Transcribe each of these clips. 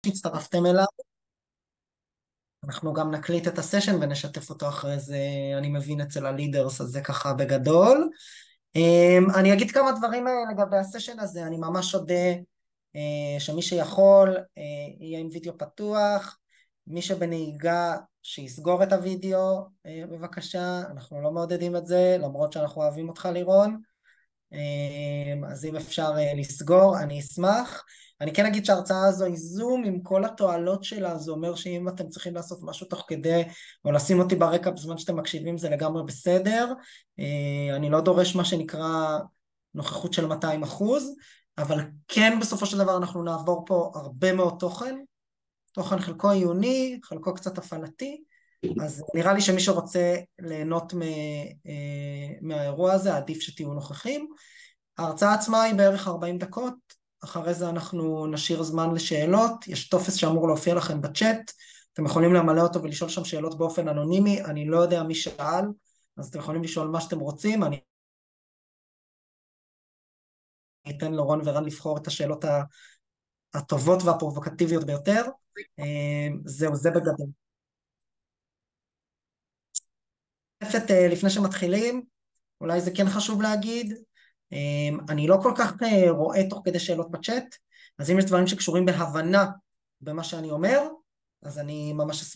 שהצטרפתם אליו. אנחנו גם נקליט את הסשן ונשתף אותו אחרי זה, אני מבין, אצל הלידרס, אז זה ככה בגדול. אני אגיד כמה דברים לגבי הסשן הזה. אני ממש אודה שמי שיכול יהיה עם וידאו פתוח, מי שבנהיגה שיסגור את הוידאו בבקשה, אנחנו לא מעודדים את זה, למרות שאנחנו אוהבים אותך לירון. אז אם אפשר לסגור, אני אשמח. אני כן אגיד שההרצאה הזו היא זום עם כל התועלות שלה, זה אומר שאם אתם צריכים לעשות משהו תוך כדי, או לשים אותי ברקע בזמן שאתם מקשיבים, זה לגמרי בסדר. אני לא דורש מה שנקרא נוכחות של 200%, אבל כן בסופו של דבר אנחנו נעבור פה הרבה מאוד תוכן, תוכן חלקו עיוני, חלקו קצת הפעלתי, אז נראה לי שמי שרוצה ליהנות מהאירוע הזה, עדיף שתהיו נוכחים. ההרצאה עצמה היא בערך 40 דקות, אחרי זה אנחנו נשאיר זמן לשאלות, יש טופס שאמור להופיע לכם בצ'אט, אתם יכולים למלא אותו ולשאול שם שאלות באופן אנונימי, אני לא יודע מי שאל, אז אתם יכולים לשאול מה שאתם רוצים, אני אתן לרון ורן לבחור את השאלות הטובות והפרובוקטיביות ביותר. זהו, זה בגדול. לפני שמתחילים, אולי זה כן חשוב להגיד, אני לא כל כך רואה תוך כדי שאלות בצ'אט, אז אם יש דברים שקשורים בהבנה במה שאני אומר, אז אני ממש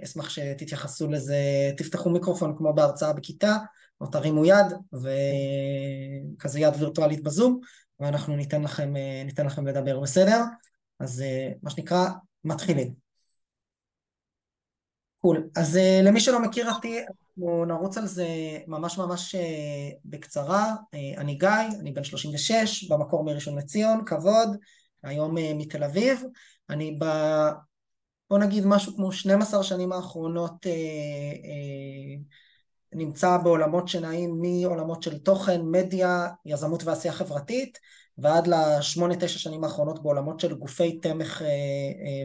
אשמח שתתייחסו לזה, תפתחו מיקרופון כמו בהרצאה בכיתה, או תרימו יד, וכזה יד וירטואלית בזום, ואנחנו ניתן לכם לדבר, בסדר? אז מה שנקרא, מתחילים. קול. אז למי שלא מכיר אותי, אנחנו נרוץ על זה ממש ממש בקצרה. אני גיא, אני בן 36, במקור מראשון לציון, כבוד, היום מתל אביב. אני בוא נגיד משהו כמו 12 שנים האחרונות נמצא בעולמות שנעים מעולמות של תוכן, מדיה, יזמות ועשייה חברתית, ועד ל8-9 שנים האחרונות בעולמות של גופי תמך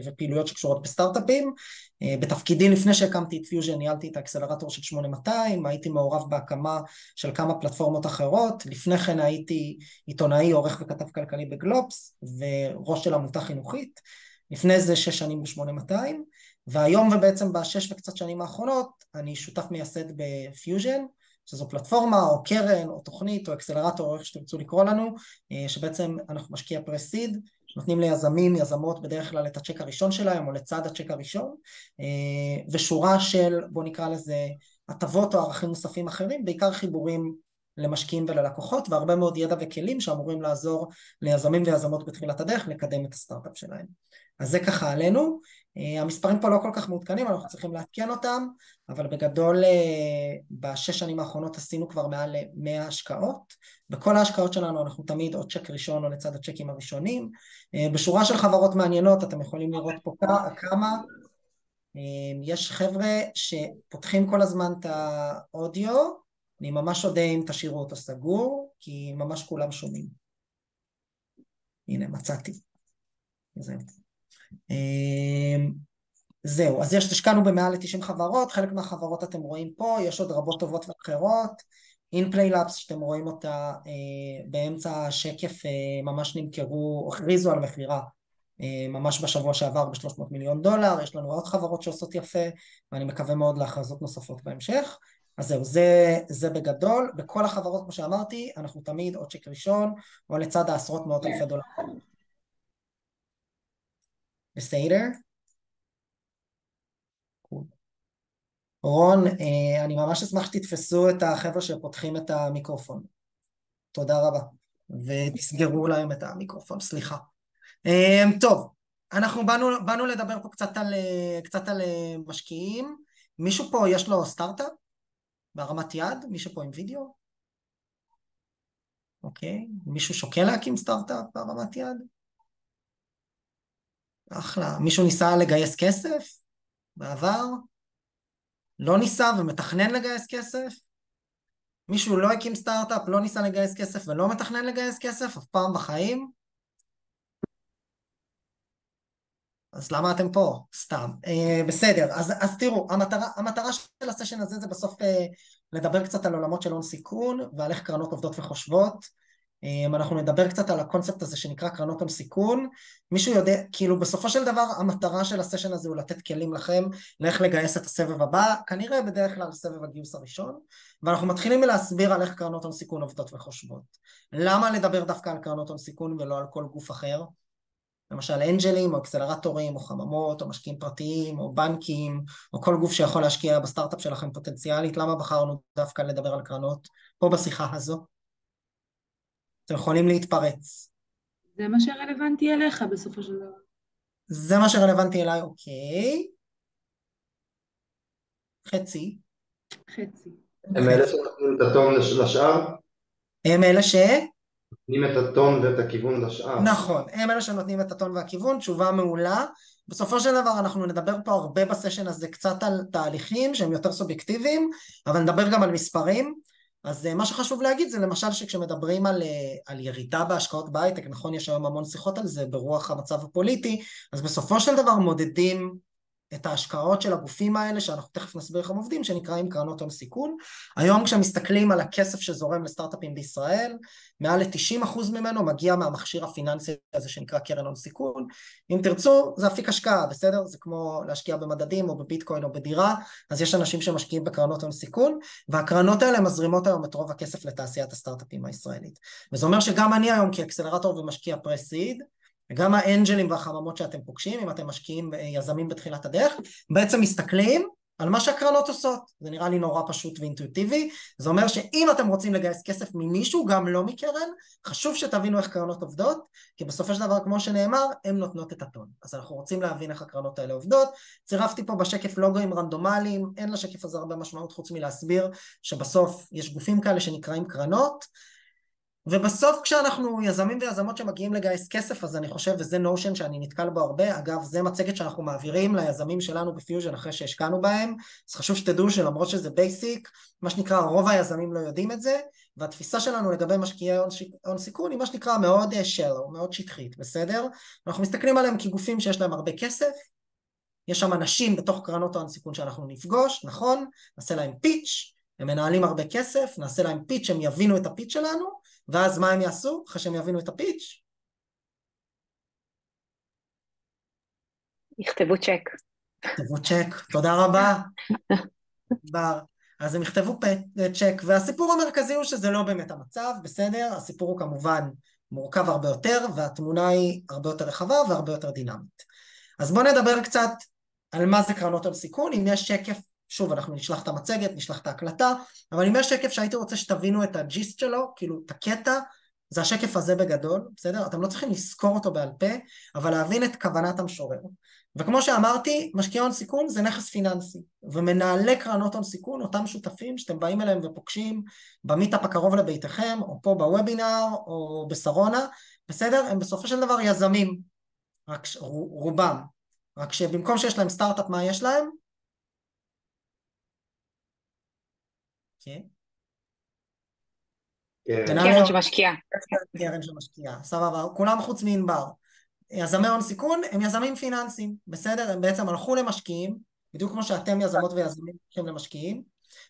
ופעילויות שקשורות בסטארט-אפים. בתפקידי לפני שהקמתי את פיוז'ן, ניהלתי את האקסלרטור של 8200, הייתי מעורב בהקמה של כמה פלטפורמות אחרות, לפני כן הייתי עיתונאי, עורך וכתב כלכלי בגלובס, וראש של עמותה חינוכית, לפני זה 6 שנים ב8200, והיום ובעצם בשש וקצת שנים האחרונות אני שותף מייסד בפיוז'ן, שזו פלטפורמה או קרן או תוכנית או אקסלרטור או איך שתרצו לקרוא לנו, שבעצם אנחנו משקיע פרסיד, נותנים ליזמים, יזמות בדרך כלל את הצ'ק הראשון שלהם או לצד הצ'ק הראשון, ושורה של, בוא נקרא לזה, הטבות או ערכים נוספים אחרים, בעיקר חיבורים למשקיעים וללקוחות, והרבה מאוד ידע וכלים שאמורים לעזור ליזמים ויזמות בתחילת הדרך לקדם את הסטארט-אפ שלהם. אז זה ככה עלינו. המספרים פה לא כל כך מעודכנים, אנחנו צריכים לעדכן אותם, אבל בגדול בשש שנים האחרונות עשינו כבר מעל 100 השקעות. בכל ההשקעות שלנו אנחנו תמיד או צ'ק ראשון או לצד הצ'קים הראשונים. בשורה של חברות מעניינות, אתם יכולים לראות פה כמה. יש חבר'ה שפותחים כל הזמן את האודיו, אני ממש אודה אם תשאירו אותו סגור, כי ממש כולם שומעים. הנה, מצאתי. זהו, אז השקענו במעל ל90 חברות, חלק מהחברות אתם רואים פה, יש עוד רבות טובות ואחרות, InPlayLabs שאתם רואים אותה באמצע השקף, ממש נמכרו, הכריזו על מחירה, ממש בשבוע שעבר ב$300 מיליון, יש לנו עוד חברות שעושות יפה, ואני מקווה מאוד להכרזות נוספות בהמשך. אז זהו, זה בגדול, בכל החברות כמו שאמרתי, אנחנו תמיד או צ'ק ראשון, או לצד העשרות מאות אלפי דולר. בסדר? רון, אני ממש אשמח שתתפסו את החבר'ה שפותחים את המיקרופון. תודה רבה. ותסגרו להם את המיקרופון, סליחה. טוב, אנחנו באנו לדבר פה קצת על משקיעים. מישהו פה יש לו סטארט-אפ בהרמת יד? מישהו פה עם וידאו? אוקיי. מישהו שוקל להקים סטארט-אפ בהרמת יד? אחלה. מישהו ניסה לגייס כסף בעבר? לא ניסה ומתכנן לגייס כסף? מישהו לא הקים סטארט-אפ, לא ניסה לגייס כסף ולא מתכנן לגייס כסף אף פעם בחיים? אז למה אתם פה? סתם. בסדר, אז תראו, המטרה של הסשן הזה זה בסוף לדבר קצת על עולמות של הון סיכון ועל איך קרנות עובדות וחושבות. אנחנו נדבר קצת על הקונספט הזה שנקרא קרנות הון סיכון. מישהו יודע, כאילו בסופו של דבר המטרה של הסשן הזה הוא לתת כלים לכם לאיך לגייס את הסבב הבא, כנראה בדרך כלל סבב הגיוס הראשון, ואנחנו מתחילים מלהסביר על איך קרנות הון סיכון עובדות וחושבות. למה לדבר דווקא על קרנות הון סיכון ולא על כל גוף אחר? למשל אנג'לים או אקסלרטורים או חממות או משקיעים פרטיים או בנקים או כל גוף שיכול להשקיע בסטארט-אפ שלכם פוטנציאלית. למה בחרנו דווקא לדבר על קרנות פה בשיחה הזו? אתם יכולים להתפרץ. זה מה שרלוונטי אליך בסופו של דבר. זה מה שרלוונטי אליי, אוקיי. חצי. חצי. הם אלה שנותנים את הטון לשאר? הם אלה ש... נותנים את הטון ואת הכיוון לשאר. נכון, הם אלה שנותנים את הטון והכיוון, תשובה מעולה. בסופו של דבר אנחנו נדבר פה הרבה בסשן הזה קצת על תהליכים שהם יותר סובייקטיביים, אבל נדבר גם על מספרים. אז מה שחשוב להגיד זה למשל שכשמדברים על ירידה בהשקעות בהייטק, נכון, יש היום המון שיחות על זה ברוח המצב הפוליטי, אז בסופו של דבר מודדים את ההשקעות של הגופים האלה, שאנחנו תכף נסביר איך הם עובדים, שנקראים קרנות הון סיכון. היום כשמסתכלים על הכסף שזורם לסטארט-אפים בישראל, מעל ל-90% ממנו מגיע מהמכשיר הפיננסי הזה שנקרא קרן הון סיכון. אם תרצו, זה אפיק השקעה, בסדר? זה כמו להשקיע במדדים או בביטקוין או בדירה, אז יש אנשים שמשקיעים בקרנות הון סיכון, והקרנות האלה מזרימות היום את רוב הכסף לתעשיית הסטארט-אפים הישראלית. וזה אומר שגם אני היום כאקסלרטור ומשקיע פרסיד, וגם האנג'לים והחממות שאתם פוגשים, אם אתם משקיעים יזמים בתחילת הדרך, בעצם מסתכלים על מה שהקרנות עושות. זה נראה לי נורא פשוט ואינטואיטיבי. זה אומר שאם אתם רוצים לגייס כסף ממישהו, גם לא מקרן, חשוב שתבינו איך קרנות עובדות, כי בסופו של דבר, כמו שנאמר, הן נותנות את הטון. אז אנחנו רוצים להבין איך הקרנות האלה עובדות. צירפתי פה בשקף לוגוים רנדומליים, אין לשקף הזה הרבה משמעות חוץ מלהסביר שבסוף יש גופים כאלה שנקראים קרנות, ובסוף כשאנחנו יזמים ויזמות שמגיעים לגייס כסף, אז אני חושב, וזה נושן שאני נתקל בו הרבה, אגב, זה מצגת שאנחנו מעבירים ליזמים שלנו בפיוז'ן אחרי שהשקענו בהם, אז חשוב שתדעו שלמרות שזה בייסיק, מה שנקרא, רוב היזמים לא יודעים את זה, והתפיסה שלנו לגבי משקיעי הון סיכון היא מה שנקרא מאוד shallow, מאוד שטחית, בסדר? אנחנו מסתכלים עליהם כגופים שיש להם הרבה כסף, יש שם אנשים בתוך קרנות ההון סיכון שאנחנו נפגוש, נכון? נעשה להם פיץ', הם מנהלים הרבה כסף, נעשה להם פיץ', הם יבינו את הפיץ' שלנו, ואז מה הם יעשו אחרי שהם יבינו את הפיץ'? יכתבו צ'ק. יכתבו צ'ק, תודה רבה. בר. אז הם יכתבו צ'ק, והסיפור המרכזי הוא שזה לא באמת המצב, בסדר? הסיפור הוא כמובן מורכב הרבה יותר, והתמונה היא הרבה יותר רחבה והרבה יותר דינמית. אז בואו נדבר קצת על מה זה קרנות הון סיכון. אם יש שקף, שוב, אנחנו נשלח את המצגת, נשלח את ההקלטה, אבל אם יש שקף שהייתי רוצה שתבינו את הג'יסט שלו, כאילו את הקטע, זה השקף הזה בגדול, בסדר? אתם לא צריכים לזכור אותו בעל פה, אבל להבין את כוונת המשורר. וכמו שאמרתי, משקיעי הון סיכון זה נכס פיננסי, ומנהלי קרנות הון סיכון, אותם שותפים שאתם באים אליהם ופוגשים במיטאפ הקרוב לביתכם, או פה בוובינר, או בסרונה, בסדר? הם בסופו של דבר יזמים, רק רובם, רק שבמקום שיש להם סטארט-אפ, מה יש להם? קרן שמשקיעה. קרן שמשקיעה, סבבה, כולם חוץ מענבר. יזמי הון סיכון הם יזמים פיננסיים, בסדר? הם בעצם הלכו למשקיעים, בדיוק כמו שאתם יזמות ויזמים הולכים למשקיעים,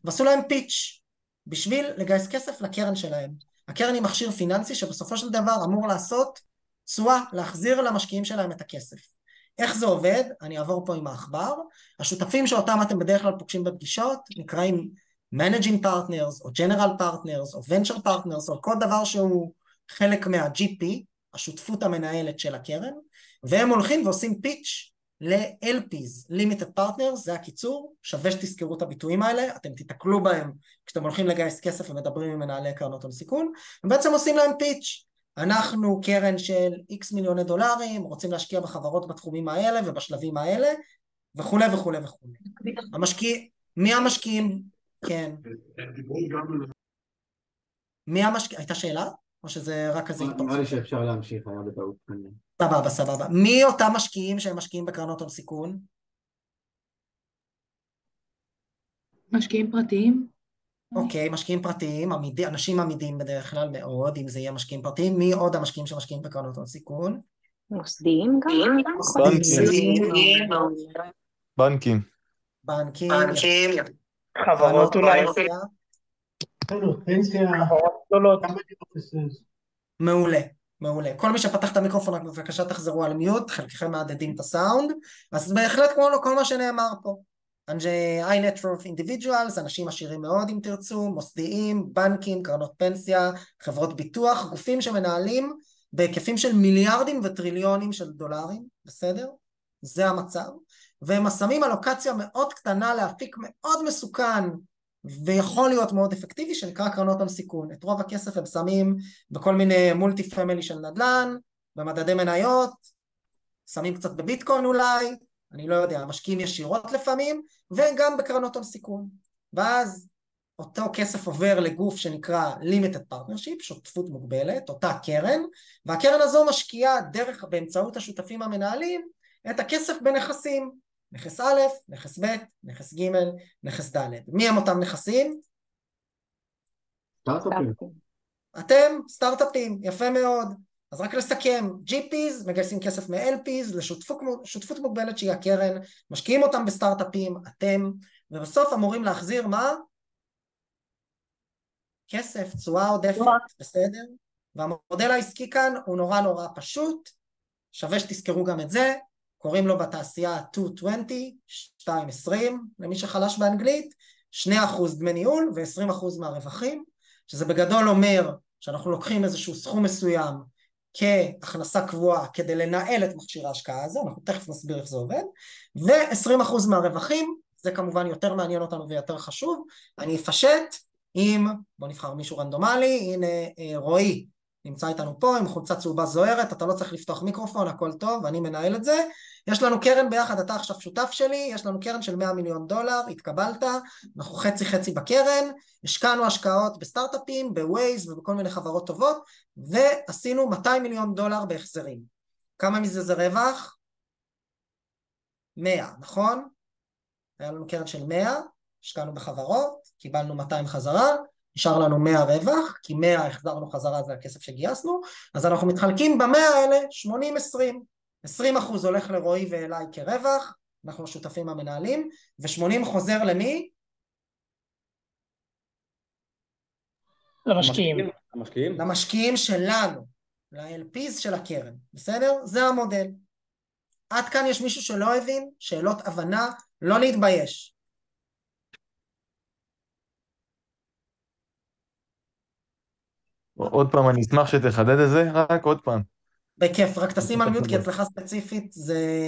ועשו להם פיץ' בשביל לגייס כסף לקרן שלהם. הקרן היא מכשיר פיננסי שבסופו של דבר אמור לעשות תשואה, להחזיר למשקיעים שלהם את הכסף. איך זה עובד? אני אעבור פה עם העכבר. השותפים שאותם אתם בדרך כלל פוגשים בפגישות, נקראים Managing Partners, או General Partners, או Venture Partners, או כל דבר שהוא חלק מה-GP, השותפות המנהלת של הקרן, והם הולכים ועושים פיץ' ל-LPs, Limited Partners, זה הקיצור, שווה שתזכרו את הביטויים האלה, אתם תתקלו בהם כשאתם הולכים לגייס כסף ומדברים עם מנהלי קרנות הון סיכון, ובעצם עושים להם פיץ'. אנחנו קרן של X מיליוני דולרים, רוצים להשקיע בחברות בתחומים האלה ובשלבים האלה, וכו' וכו' וכו'. מי המשקיעים? כן. מי המשקיעים? הייתה שאלה? או שזה רק כזה התפרצות? נראה לי שאפשר להמשיך, היה בטעות. סבבה, סבבה. מי אותם משקיעים שהם משקיעים בקרנות הון סיכון? משקיעים פרטיים. אוקיי, משקיעים פרטיים, אנשים עמידים בדרך כלל מאוד, אם זה יהיה משקיעים פרטיים. מי עוד המשקיעים שמשקיעים בקרנות הון סיכון? מוסדיים גם. בנקים. בנקים. חברות אולי. פנסיה, חברות גדולות. מעולה, מעולה. כל מי שפתח את המיקרופון, רק בבקשה תחזרו על מיוט, חלקכם מעדדים את הסאונד, אז בהחלט כמו כל מה שנאמר פה. אנשי high net worth individuals, אנשים עשירים מאוד אם תרצו, מוסדיים, בנקים, קרנות פנסיה, חברות ביטוח, גופים שמנהלים בהיקפים של מיליארדים וטריליונים של דולרים, בסדר? זה המצב. והם שמים אלוקציה מאוד קטנה להפיק מאוד מסוכן, ויכול להיות מאוד אפקטיבי, שנקרא קרנות הון סיכון. את רוב הכסף הם שמים בכל מיני מולטי פמילי של נדל"ן, במדדי מניות, שמים קצת בביטקוין אולי, אני לא יודע, משקיעים ישירות לפעמים, וגם בקרנות הון סיכון. ואז אותו כסף עובר לגוף שנקרא Limited Partnership, שותפות מוגבלת, אותה קרן, והקרן הזו משקיעה באמצעות השותפים המנהלים, את הכסף בנכסים, נכס א', נכס ב', נכס ג', נכס ד'. מי הם אותם נכסים? סטארט-אפים. אתם סטארט-אפים, יפה מאוד. אז רק לסכם, GPs מגייסים כסף מ-LPs לשותפות מוגבלת שהיא הקרן, משקיעים אותם בסטארט-אפים, אתם, ובסוף אמורים להחזיר מה? כסף, תשואה עודפת, בסדר? והמודל העסקי כאן הוא נורא נורא פשוט, שווה שתזכרו גם את זה, קוראים לו בתעשייה 220, 220, למי שחלש באנגלית, 2% דמי ניהול ו-20% מהרווחים, שזה בגדול אומר שאנחנו לוקחים איזשהו סכום מסוים כהכנסה קבועה כדי לנהל את מכשיר ההשקעה הזה, אנחנו תכף נסביר איך זה עובד, ו-20% מהרווחים, זה כמובן יותר מעניין אותנו ויותר חשוב, אני אפשט עם, בוא נבחר מישהו רנדומלי, הנה רועי, נמצא איתנו פה עם חולצה צהובה זוהרת, אתה לא צריך לפתוח מיקרופון, הכל טוב, אני מנהל את זה, יש לנו קרן ביחד, אתה עכשיו שותף שלי, יש לנו קרן של $100 מיליון, התקבלת, אנחנו חצי חצי בקרן, השקענו השקעות בסטארט-אפים, בווייז ובכל מיני חברות טובות, ועשינו $200 מיליון בהחזרים. כמה מזה זה רווח? 100, נכון? היה לנו קרן של 100, השקענו בחברות, קיבלנו 200 חזרה, נשאר לנו 100 רווח, כי 100 החזרנו חזרה, זה הכסף שגייסנו, אז אנחנו מתחלקים ב100 האלה, 80-20. 20% הולך לרועי ואליי כרווח, אנחנו השותפים המנהלים, ו80 חוזר למי? למשקיעים. למשקיעים שלנו, ל-LPs של הקרן, בסדר? זה המודל. עד כאן יש מישהו שלא הבין, שאלות הבנה, לא להתבייש. עוד פעם, אני אשמח שתחדד את זה, רק עוד פעם. בכיף, רק תשים על מיוט, כי אצלך ספציפית,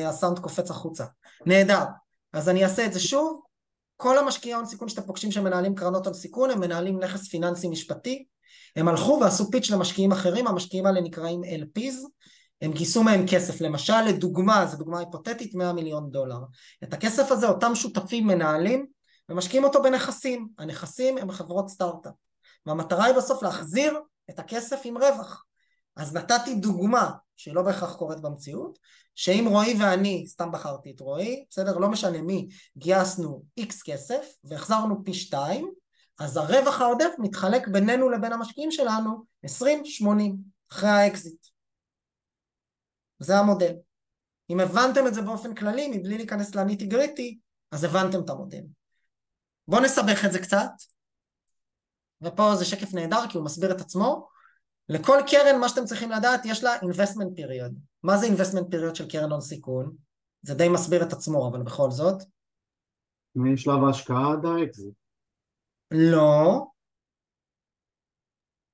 הסאונד קופץ החוצה. נהדר. אז אני אעשה את זה שוב. כל המשקיעי הון סיכון שאתם פוגשים שמנהלים קרנות הון סיכון, הם מנהלים נכס פיננסי משפטי, הם הלכו ועשו פיץ' למשקיעים אחרים, המשקיעים האלה נקראים LPs, הם גייסו מהם כסף, למשל לדוגמה, זו דוגמה היפותטית, $100 מיליון. את הכסף הזה אותם שותפים מנהלים, ומשקיעים אותו בנכסים, הנכסים הם חברות סטארט-אפ, והמטרה היא בסוף להחזיר את הכסף עם רווח. אז נתתי דוגמה, שהיא לא בהכרח קורית במציאות, שאם רועי ואני, סתם בחרתי את רועי, בסדר, לא משנה מי, גייסנו X כסף, והחזרנו פי 2, אז הרווח העודף מתחלק בינינו לבין המשקיעים שלנו, 20-80, אחרי האקזיט. זה המודל. אם הבנתם את זה באופן כללי, מבלי להיכנס לאניטי גריטי, אז הבנתם את המודל. בואו נסבך את זה קצת, ופה זה שקף נהדר, כי הוא מסביר את עצמו. לכל קרן, מה שאתם צריכים לדעת, יש לה investment period. מה זה investment period של קרן הון סיכון? זה די מסביר את עצמו, אבל בכל זאת. משלב ההשקעה עד האקזיט. לא.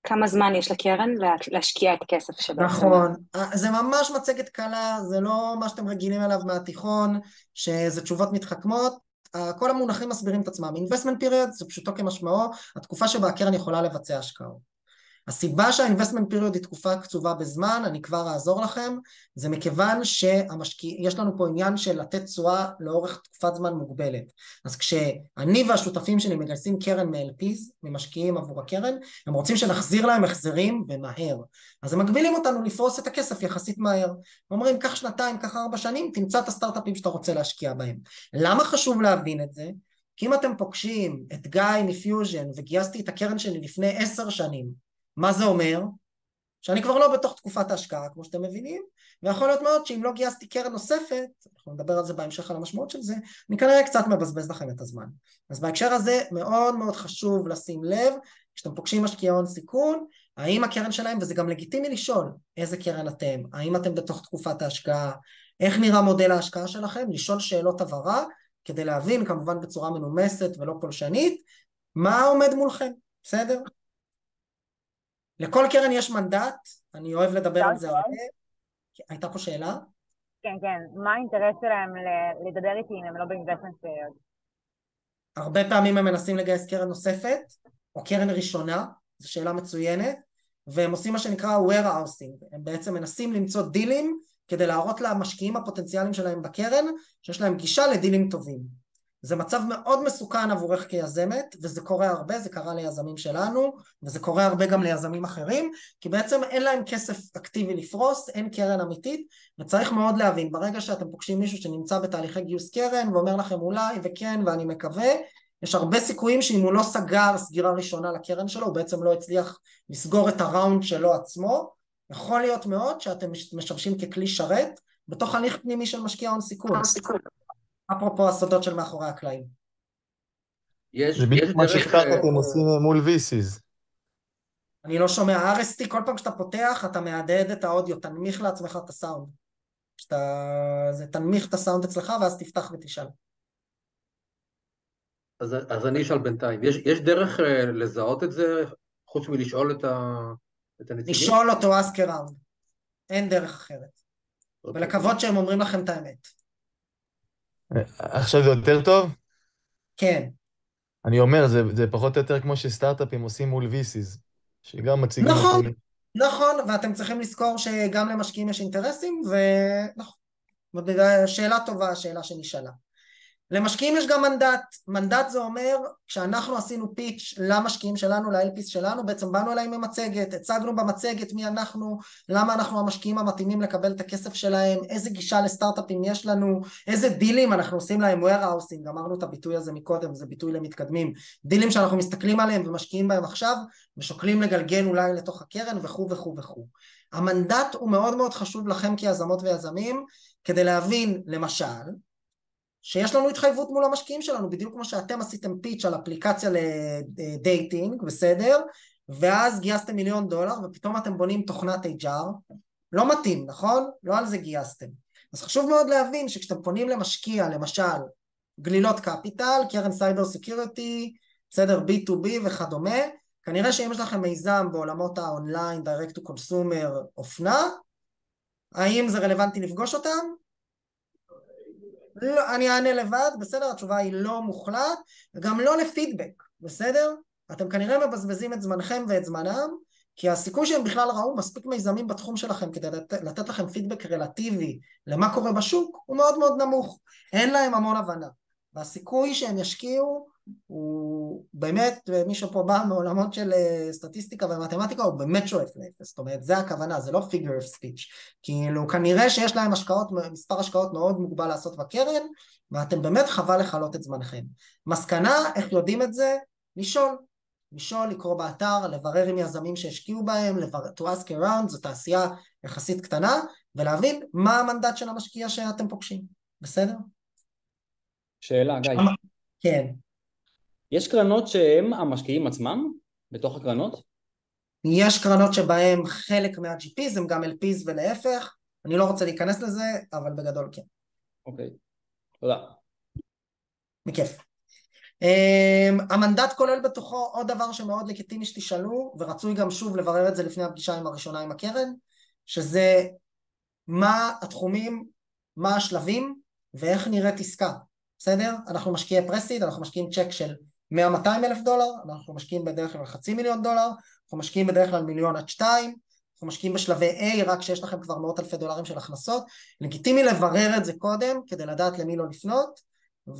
כמה זמן יש לקרן להשקיע את הכסף שבעצם? נכון. זה ממש מצגת קלה, זה לא מה שאתם רגילים אליו מהתיכון, שזה תשובות מתחכמות. כל המונחים מסבירים את עצמם. investment period זה פשוטו כמשמעו, התקופה שבה הקרן יכולה לבצע השקעות. הסיבה שה-investment period היא תקופה קצובה בזמן, אני כבר אעזור לכם, זה מכיוון שיש לנו פה עניין של לתת תשואה לאורך תקופת זמן מוגבלת. אז כשאני והשותפים שלי מגייסים קרן מ-LPs, ממשקיעים עבור הקרן, הם רוצים שנחזיר להם החזרים ומהר. אז הם מגבילים אותנו לפרוס את הכסף יחסית מהר. אומרים, קח 2, קח 4 שנים, תמצא את הסטארט-אפים שאתה רוצה להשקיע בהם. למה חשוב להבין את זה? כי אם אתם פוגשים את גיא מפיוז'ן וגייסתי את הקרן שלי לפני 10 שנים, מה זה אומר? שאני כבר לא בתוך תקופת ההשקעה, כמו שאתם מבינים, ויכול להיות מאוד שאם לא גייסתי קרן נוספת, אנחנו נדבר על זה בהמשך על המשמעות של זה, אני כנראה קצת מבזבז לכם את הזמן. אז בהקשר הזה מאוד מאוד חשוב לשים לב, כשאתם פוגשים משקיעי הון סיכון, האם הקרן שלהם, וזה גם לגיטימי לשאול איזה קרן אתם, האם אתם בתוך תקופת ההשקעה, איך נראה מודל ההשקעה שלכם, לשאול שאלות הבהרה, כדי להבין כמובן בצורה מנומסת ולא פולשנית, מה עומד מולכם, בסדר? לכל קרן יש מנדט, אני אוהב לדבר על זה הרבה. הייתה פה שאלה? כן, כן. מה האינטרס שלהם לדבר איתי אם הם לא באינבסטמנט פיריוד? הרבה פעמים הם מנסים לגייס קרן נוספת, או קרן ראשונה, זו שאלה מצוינת, והם עושים מה שנקרא warehousing, הם בעצם מנסים למצוא דילים, כדי להראות למשקיעים הפוטנציאליים שלהם בקרן, שיש להם גישה לדילים טובים. זה מצב מאוד מסוכן עבורך כיזמת, וזה קורה הרבה, זה קרה ליזמים שלנו, וזה קורה הרבה גם ליזמים אחרים, כי בעצם אין להם כסף אקטיבי לפרוס, אין קרן אמיתית, וצריך מאוד להבין, ברגע שאתם פוגשים מישהו שנמצא בתהליכי גיוס קרן, ואומר לכם אולי וכן ואני מקווה, יש הרבה סיכויים שאם הוא לא סגר סגירה ראשונה לקרן שלו, הוא בעצם לא הצליח לסגור את הראונד שלו עצמו, יכול להיות מאוד שאתם משמשים ככלי שרת, בתוך הליך פנימי של משקיע הון סיכון. אפרופו הסודות של מאחורי הקלעים. זה בדיוק מה שסטארט-אפים עושים מול VCs. אני לא שומע RST, כל פעם שאתה פותח אתה מהדהד את האודיו, תנמיך לעצמך את הסאונד. תנמיך את הסאונד אצלך ואז תפתח ותשאל. אז אני אשאל בינתיים. יש דרך לזהות את זה, חוץ מלשאול את הנציגים? לשאול אותו ask around. אין דרך אחרת. ולקוות שהם אומרים לכם את האמת. עכשיו זה יותר טוב? כן. אני אומר, זה פחות או יותר כמו שסטארט-אפים עושים מול VCs, שגם מציגים... נכון, נכון, ואתם צריכים לזכור שגם למשקיעים יש אינטרסים, ונכון, שאלה טובה, השאלה שנשאלה. למשקיעים יש גם מנדט, מנדט זה אומר, כשאנחנו עשינו פיץ' למשקיעים שלנו, ל-LPs שלנו, בעצם באנו אליהם עם מצגת, הצגנו במצגת מי אנחנו, למה אנחנו המשקיעים המתאימים לקבל את הכסף שלהם, איזה גישה לסטארט-אפים יש לנו, איזה דילים אנחנו עושים להם, warehousing, אמרנו את הביטוי הזה מקודם, זה ביטוי למתקדמים, דילים שאנחנו מסתכלים עליהם ומשקיעים בהם עכשיו, ושוקלים לגלגל אולי לתוך הקרן וכו' וכו' וכו'. המנדט הוא מאוד מאוד חשוב לכם כיזמות ויזמים, כדי להבין, למשל, שיש לנו התחייבות מול המשקיעים שלנו, בדיוק כמו שאתם עשיתם פיץ' על אפליקציה לדייטינג, בסדר? ואז גייסתם $1,000,000, ופתאום אתם בונים תוכנת HR, לא מתאים, נכון? לא על זה גייסתם. אז חשוב מאוד להבין שכשאתם פונים למשקיע, למשל, גלילות קפיטל, קרן סייבר סקיוריטי, בסדר, B2B וכדומה, כנראה שאם יש לכם מיזם בעולמות האונליין, direct to consumer, אופנה, האם זה רלוונטי לפגוש אותם? לא, אני אענה לבד, בסדר, התשובה היא לא מוחלט, וגם לא לפידבק, בסדר? אתם כנראה מבזבזים את זמנכם ואת זמנם, כי הסיכוי שהם בכלל ראו מספיק מיזמים בתחום שלכם כדי לתת לכם פידבק רלטיבי למה קורה בשוק, הוא מאוד מאוד נמוך, אין להם המון הבנה, והסיכוי שהם ישקיעו הוא באמת, מישהו פה בא מעולמות של סטטיסטיקה ומתמטיקה, הוא באמת שואף לאפס, זאת אומרת, זה הכוונה, זה לא figure of speech, כאילו כנראה שיש להם מספר השקעות מאוד מוגבל לעשות בקרן, ואתם באמת חבל לחלות את זמנכם. מסקנה, איך יודעים את זה? לשאול, לקרוא באתר, לברר עם יזמים שהשקיעו בהם, to ask around, זו תעשייה יחסית קטנה, ולהבין מה המנדט של המשקיע שאתם פוגשים, בסדר? שאלה, גיא. כן. יש קרנות שהם המשקיעים עצמם בתוך הקרנות? יש קרנות שבהם חלק מה-GPs הם גם LPs ולהפך, אני לא רוצה להיכנס לזה, אבל בגדול כן. אוקיי, תודה. בכיף. המנדט כולל בתוכו עוד דבר שמאוד לגיטימי שתשאלו, ורצוי גם שוב לברר את זה לפני הפגישה הראשונה עם הקרן, שזה מה התחומים, מה השלבים, ואיך נראית עסקה. בסדר? אנחנו משקיעי פרסיד, אנחנו משקיעים צ'ק של $100,000-200,000, אנחנו משקיעים בדרך כלל $500,000, אנחנו משקיעים בדרך כלל 1,000,000 עד 2, אנחנו משקיעים בשלבי A רק שיש לכם כבר $100,000 של הכנסות, לגיטימי לברר את זה קודם כדי לדעת למי לא לפנות,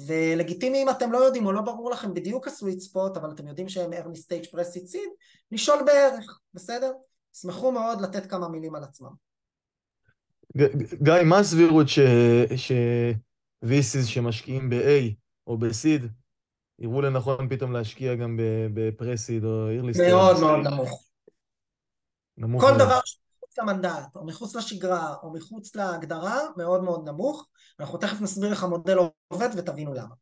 ולגיטימי אם אתם לא יודעים או לא ברור לכם בדיוק הסוויט ספוט, אבל אתם יודעים שהם early stage pre-seed seed, לשאול בערך, בסדר? שמחו מאוד לתת כמה מילים על עצמם. גיא, מה הסבירות VCs שמשקיעים ב-A או ב-Seed, יראו לנכון פתאום להשקיע גם בפרסיד או early stage? מאוד מאוד נמוך. נמוך כל מאוד. דבר מחוץ למנדט, או מחוץ לשגרה, או מחוץ להגדרה, מאוד מאוד נמוך. אנחנו תכף נסביר איך המודל עובד ותבינו למה.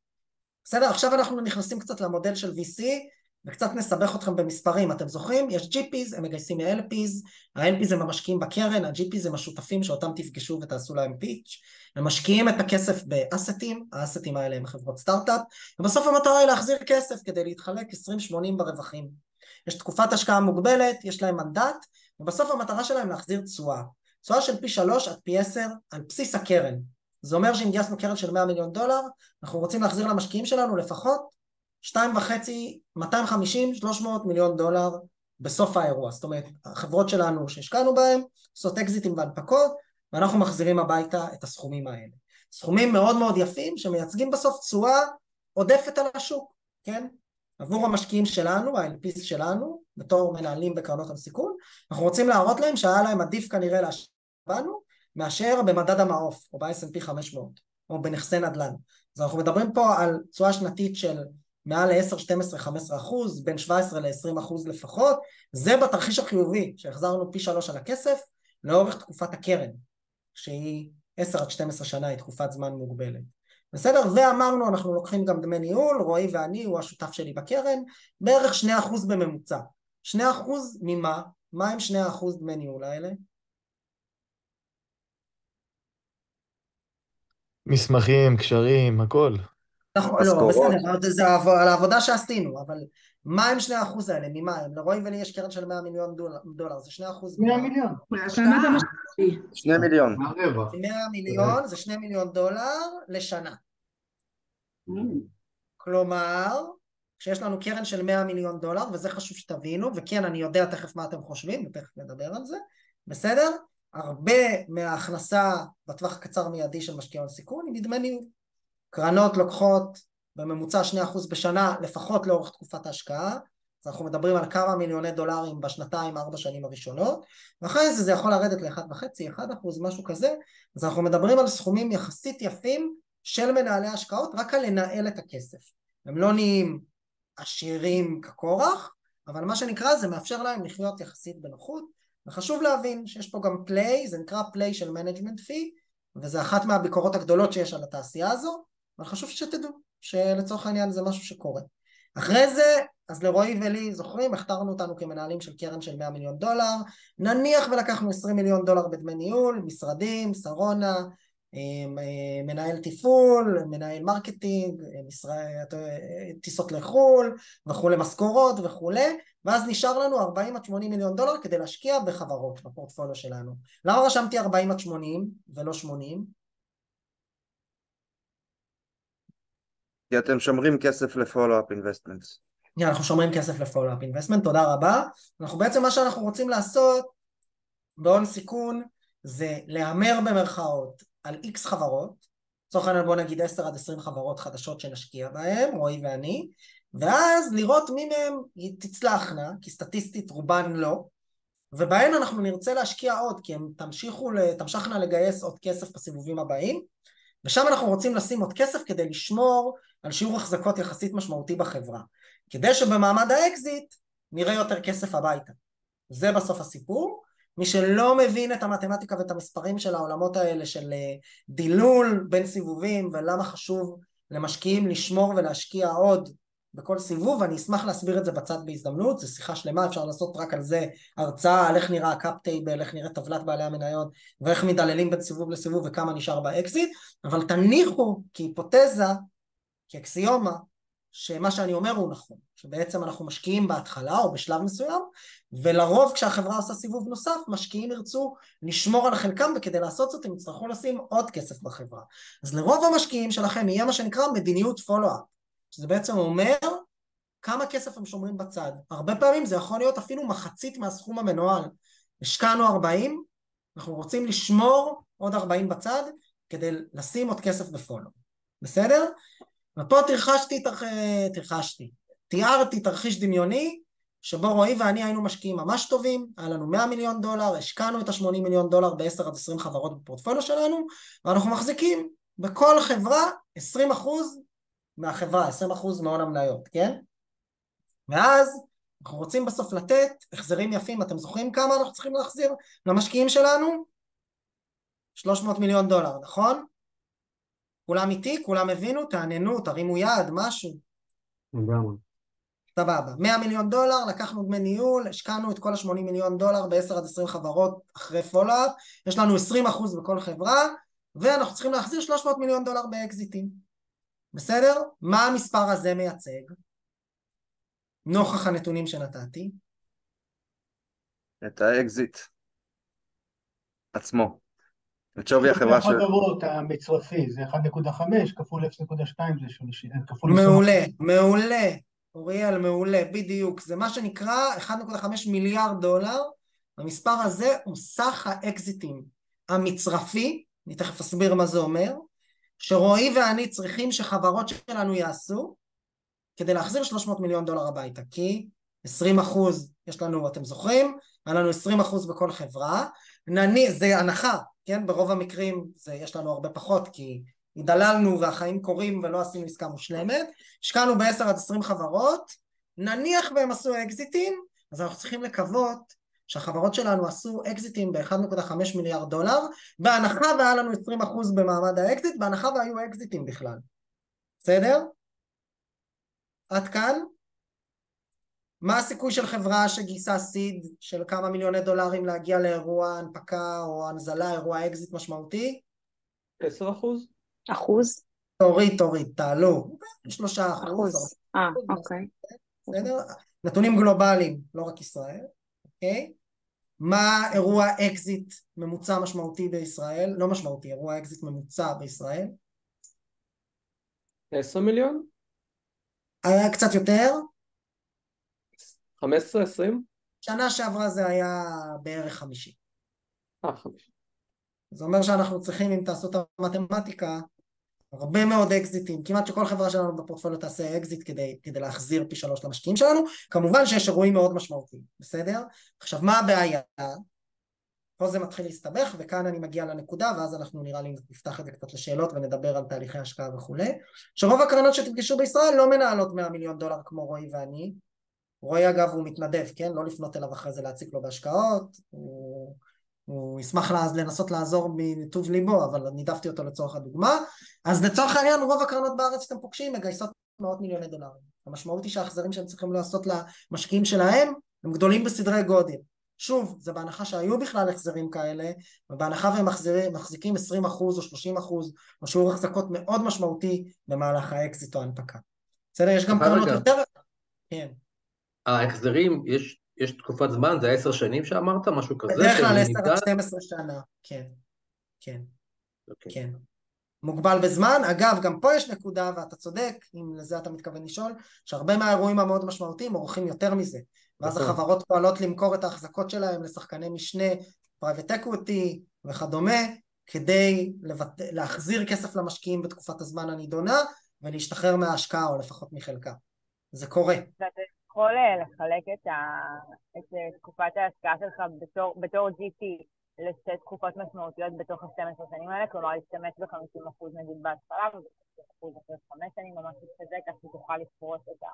בסדר, עכשיו אנחנו נכנסים קצת למודל של VC, וקצת נסבך אתכם במספרים. אתם זוכרים? יש GPs, הם מגייסים מ-LPs, ה-LPs הם המשקיעים בקרן, ה-GPs הם השותפים שאותם תפגשו ותעשו להם פיץ', הם משקיעים את הכסף באסטים, האסטים האלה הם חברות סטארט-אפ, ובסוף המטרה היא להחזיר כסף כדי להתחלק 20-80 ברווחים. יש תקופת השקעה מוגבלת, יש להם מנדט, ובסוף המטרה שלהם להחזיר תשואה. תשואה של פי 3 עד פי 10 על בסיס הקרן. זה אומר שאם גייסנו קרן של $100 מיליון, אנחנו רוצים להחזיר למשקיעים שלנו לפחות 2.5, 250-300 מיליון דולר בסוף האירוע. זאת אומרת, החברות שלנו שהשקענו בהן, עושות אקזיטים והנפקות, ואנחנו מחזירים הביתה את הסכומים האלה. סכומים מאוד מאוד יפים, שמייצגים בסוף תשואה עודפת על השוק, כן? עבור המשקיעים שלנו, ה-LPs שלנו, בתור מנהלים בקרנות הסיכון, אנחנו רוצים להראות להם שהיה להם עדיף כנראה להשקיע בנו, מאשר במדד המעוף, או ב-S&P 500, או בנכסי נדל"ן. אז אנחנו מדברים פה על תשואה שנתית של מעל ל-10, 12, 15%, בין 17 ל-20% לפחות. זה בתרחיש החיובי, שהחזרנו פי 3 על הכסף, לאורך תקופת הקרן, שהיא 10 עד 12 שנה, היא תקופת זמן מוגבלת. בסדר? ואמרנו, אנחנו לוקחים גם דמי ניהול, רועי ואני, הוא השותף שלי בקרן, בערך 2% בממוצע. 2% ממה? מה הם 2% דמי ניהול האלה? מסמכים, קשרים, הכל. לא, בסדר, זה על העבודה שעשינו, אבל מה הם 2% האלה? ממה הם? לרועי ולי יש קרן של $100 מיליון, זה 2%. 100 מיליון. כמה אתה משקיע? 2 מיליון. 100 מיליון זה $2 מיליון לשנה. כלומר, כשיש לנו קרן של $100 מיליון, וזה חשוב שתבינו, וכן, אני יודע תכף מה אתם חושבים, ותכף נדבר על זה, בסדר? הרבה מההכנסה בטווח הקצר מיידי של משקיע הון סיכון היא מדמי ניהול. קרנות לוקחות בממוצע 2% בשנה, לפחות לאורך תקופת ההשקעה, אז אנחנו מדברים על כמה מיליוני דולרים בשנתיים, 4 שנים הראשונות, ואחרי זה יכול לרדת ל-1.5%, 1%, משהו כזה, אז אנחנו מדברים על סכומים יחסית יפים של מנהלי השקעות, רק על לנהל את הכסף. הם לא נהיים עשירים כקורח, אבל מה שנקרא זה מאפשר להם לחיות יחסית בנוחות, וחשוב להבין שיש פה גם פליי, זה נקרא פליי של מנג'מנט פי, וזה אחת מהביקורות הגדולות שיש על התעשייה הזו, אבל חשוב שתדעו שלצורך העניין זה משהו שקורה. אחרי זה, אז לרועי ולי, זוכרים, הכתרנו אותנו כמנהלים של קרן של $100 מיליון, נניח ולקחנו $20 מיליון בדמי ניהול, משרדים, שרונה, מנהל תפעול, מנהל מרקטינג, טיסות לחול, וכו' משכורות וכו', ואז נשאר לנו $40 עד $80 מיליון כדי להשקיע בחברות בפורטפוליו שלנו. למה רשמתי 40 עד 80 ולא 80? כי אתם שומרים כסף ל-follow-up investments. אנחנו שומרים כסף ל-follow-up investment, תודה רבה. אנחנו בעצם מה שאנחנו רוצים לעשות בהון סיכון זה להמר במרכאות על X חברות, לצורך העניין בוא נגיד 10 עד 20 חברות חדשות שנשקיע בהן, רועי ואני, ואז לראות מי מהם תצלחנה, כי סטטיסטית רובן לא, ובהן אנחנו נרצה להשקיע עוד, כי הם תמשכנה לגייס עוד כסף בסיבובים הבאים, ושם אנחנו רוצים לשים עוד כסף כדי לשמור על שיעור החזקות יחסית משמעותי בחברה, כדי שבמעמד האקזיט נראה יותר כסף הביתה. זה בסוף הסיפור. מי שלא מבין את המתמטיקה ואת המספרים של העולמות האלה של דילול בין סיבובים ולמה חשוב למשקיעים לשמור ולהשקיע עוד בכל סיבוב, אני אשמח להסביר את זה בצד בהזדמנות, זה שיחה שלמה, אפשר לעשות רק על זה הרצאה, על איך נראה הקאפ טייבל, איך נראה טבלת בעלי המניות, ואיך מדללים בין סיבוב לסיבוב וכמה נשאר באקזיט, אבל תניחו כהיפותזה, כאקסיומה, שמה שאני אומר הוא נכון, שבעצם אנחנו משקיעים בהתחלה או בשלב מסוים, ולרוב כשהחברה עושה סיבוב נוסף, משקיעים ירצו לשמור על חלקם, וכדי לעשות זאת הם יצטרכו לשים עוד כסף בחברה. אז לרוב המשקיעים שלכם יהיה מה שנקרא מדיניות פולו-אפ, שזה בעצם אומר כמה כסף הם שומרים בצד. הרבה פעמים זה יכול להיות אפילו מחצית מהסכום המנוהל. השקענו 40, אנחנו רוצים לשמור עוד 40 בצד, כדי לשים עוד כסף בפולו. בסדר? ופה תיארתי תרחיש דמיוני, שבו רועי ואני היינו משקיעים ממש טובים, היה לנו $100 מיליון, השקענו את $80 מיליון ב-10 עד 20 חברות בפורטפוליו שלנו, ואנחנו מחזיקים בכל חברה 20% מהחברה, 20% מהון המניות, כן? ואז אנחנו רוצים בסוף לתת החזרים יפים, אתם זוכרים כמה אנחנו צריכים להחזיר למשקיעים שלנו? $300 מיליון, נכון? כולם איתי, כולם הבינו, תעננו, תרימו יד, משהו. סבבה, 100 מיליון דולר, לקחנו דמי ניהול, השקענו את כל ה-80 מיליון דולר ב-10 עד 20 חברות אחרי פולו-אפ, יש לנו 20% בכל חברה, ואנחנו צריכים להחזיר 300 מיליון דולר באקזיטים. בסדר? מה המספר הזה מייצג? נוכח הנתונים שנתתי. את האקזיט עצמו. את שווי החברה של... החברות המצרפי, זה 1.5 כפול 0.2 זה 30, כפול... מעולה, מעולה. אוריאל, מעולה, בדיוק. זה מה שנקרא 1.5 מיליארד דולר. המספר הזה הוא סך האקזיטים המצרפי, אני תכף אסביר מה זה אומר, שרועי ואני צריכים שחברות שלנו יעשו, כדי להחזיר 300 מיליון דולר הביתה, כי 20% יש לנו, אתם זוכרים, היה לנו 20% בכל חברה, זה הנחה, כן? ברוב המקרים יש לנו הרבה פחות, כי דללנו והחיים קורים ולא עשינו עסקה מושלמת, השקענו ב10 עד 20 חברות, נניח והם עשו אקזיטים, אז אנחנו צריכים לקוות שהחברות שלנו עשו אקזיטים ב-1.5 מיליארד דולר, בהנחה והיה לנו 20% במעמד האקזיט, בהנחה והיו אקזיטים בכלל. בסדר? עד כאן? מה הסיכוי של חברה שגייסה סיד של כמה מיליוני דולרים להגיע לאירוע הנפקה או הנזלה, אירוע אקזיט משמעותי? 10%? אחוז? תוריד, תעלו. 3%. אוקיי. בסדר? נתונים גלובליים, לא רק ישראל. אוקיי? מה אירוע אקזיט ממוצע משמעותי בישראל? לא משמעותי, אירוע אקזיט ממוצע בישראל. 10 מיליון? קצת יותר. 15, 20? שנה שעברה זה היה בערך 50. 50. זה אומר שאנחנו צריכים, אם תעשו את המתמטיקה, הרבה מאוד אקזיטים, כמעט שכל חברה שלנו בפורטפוליו תעשה אקזיט כדי להחזיר פי 3 למשקיעים שלנו, כמובן שיש אירועים מאוד משמעותיים, בסדר? עכשיו מה הבעיה? פה זה מתחיל להסתבך, וכאן אני מגיע לנקודה, ואז אנחנו נראה לי נפתח את זה קצת לשאלות ונדבר על תהליכי השקעה וכו'. שרוב הקרנות שתפגשו בישראל לא מנהלות 100 מיליון דולר כמו רועי ואני. רועי אגב הוא מתנדב, כן? לא לפנות אליו אחרי זה להציק לו בהשקעות, הוא ישמח לנסות לעזור מטוב ליבו, אבל נידפתי אותו לצורך הדוגמה. אז לצורך העניין רוב הקרנות בארץ שאתם פוגשים מגייסות מאות מיליוני דולרים. המשמעות היא שההחזרים שהם צריכים לעשות למשקיעים שלהם הם גדולים בסדרי גודל. שוב, זה בהנחה שהיו בכלל החזרים כאלה, ובהנחה והם מחזיקים 20% או 30% או שיעור החזקות מאוד משמעותי במהלך האקזיט או ההנפקה. בסדר, יש גם קרנות יותר... כן. ההחזרים, יש תקופת זמן, זה 10 שנים שאמרת, משהו כזה? בדרך כלל 10 עד 12 שנה, כן. כן. כן. מוגבל בזמן. אגב, גם פה יש נקודה, ואתה צודק, אם לזה אתה מתכוון לשאול, שהרבה מהאירועים המאוד משמעותיים עורכים יותר מזה. ואז החברות פועלות למכור את ההחזקות שלהם לשחקני משנה, פרייבט אקוויטי וכדומה, כדי להחזיר כסף למשקיעים בתקופת הזמן הנידונה, ולהשתחרר מההשקעה, או לפחות מחלקה. זה קורה. ואתה יכול לחלק את תקופת ההשקעה שלך בתור GT לשתי תקופות משמעותיות בתוך ה-12 שנים האלה, כלומר להשתמש ב-50% נגיד בהתחלה, וב-50% אחרי 5 שנים או משהו כזה, כך שתוכל לפרוס את ה...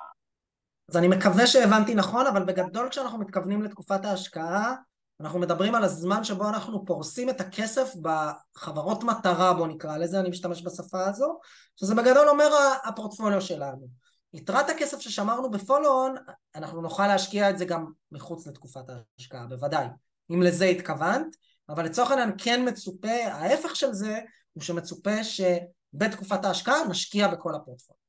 אז אני מקווה שהבנתי נכון, אבל בגדול כשאנחנו מתכוונים לתקופת ההשקעה, אנחנו מדברים על הזמן שבו אנחנו פורסים את הכסף בחברות מטרה, בוא נקרא לזה, אני משתמש בשפה הזו, שזה בגדול אומר הפורטפוליו שלנו. יתרת הכסף ששמרנו בפולו-און, אנחנו נוכל להשקיע את זה גם מחוץ לתקופת ההשקעה, בוודאי, אם לזה התכוונת, אבל לצורך העניין כן מצופה, ההפך של זה הוא שמצופה שבתקופת ההשקעה נשקיע בכל הפורטפוליו.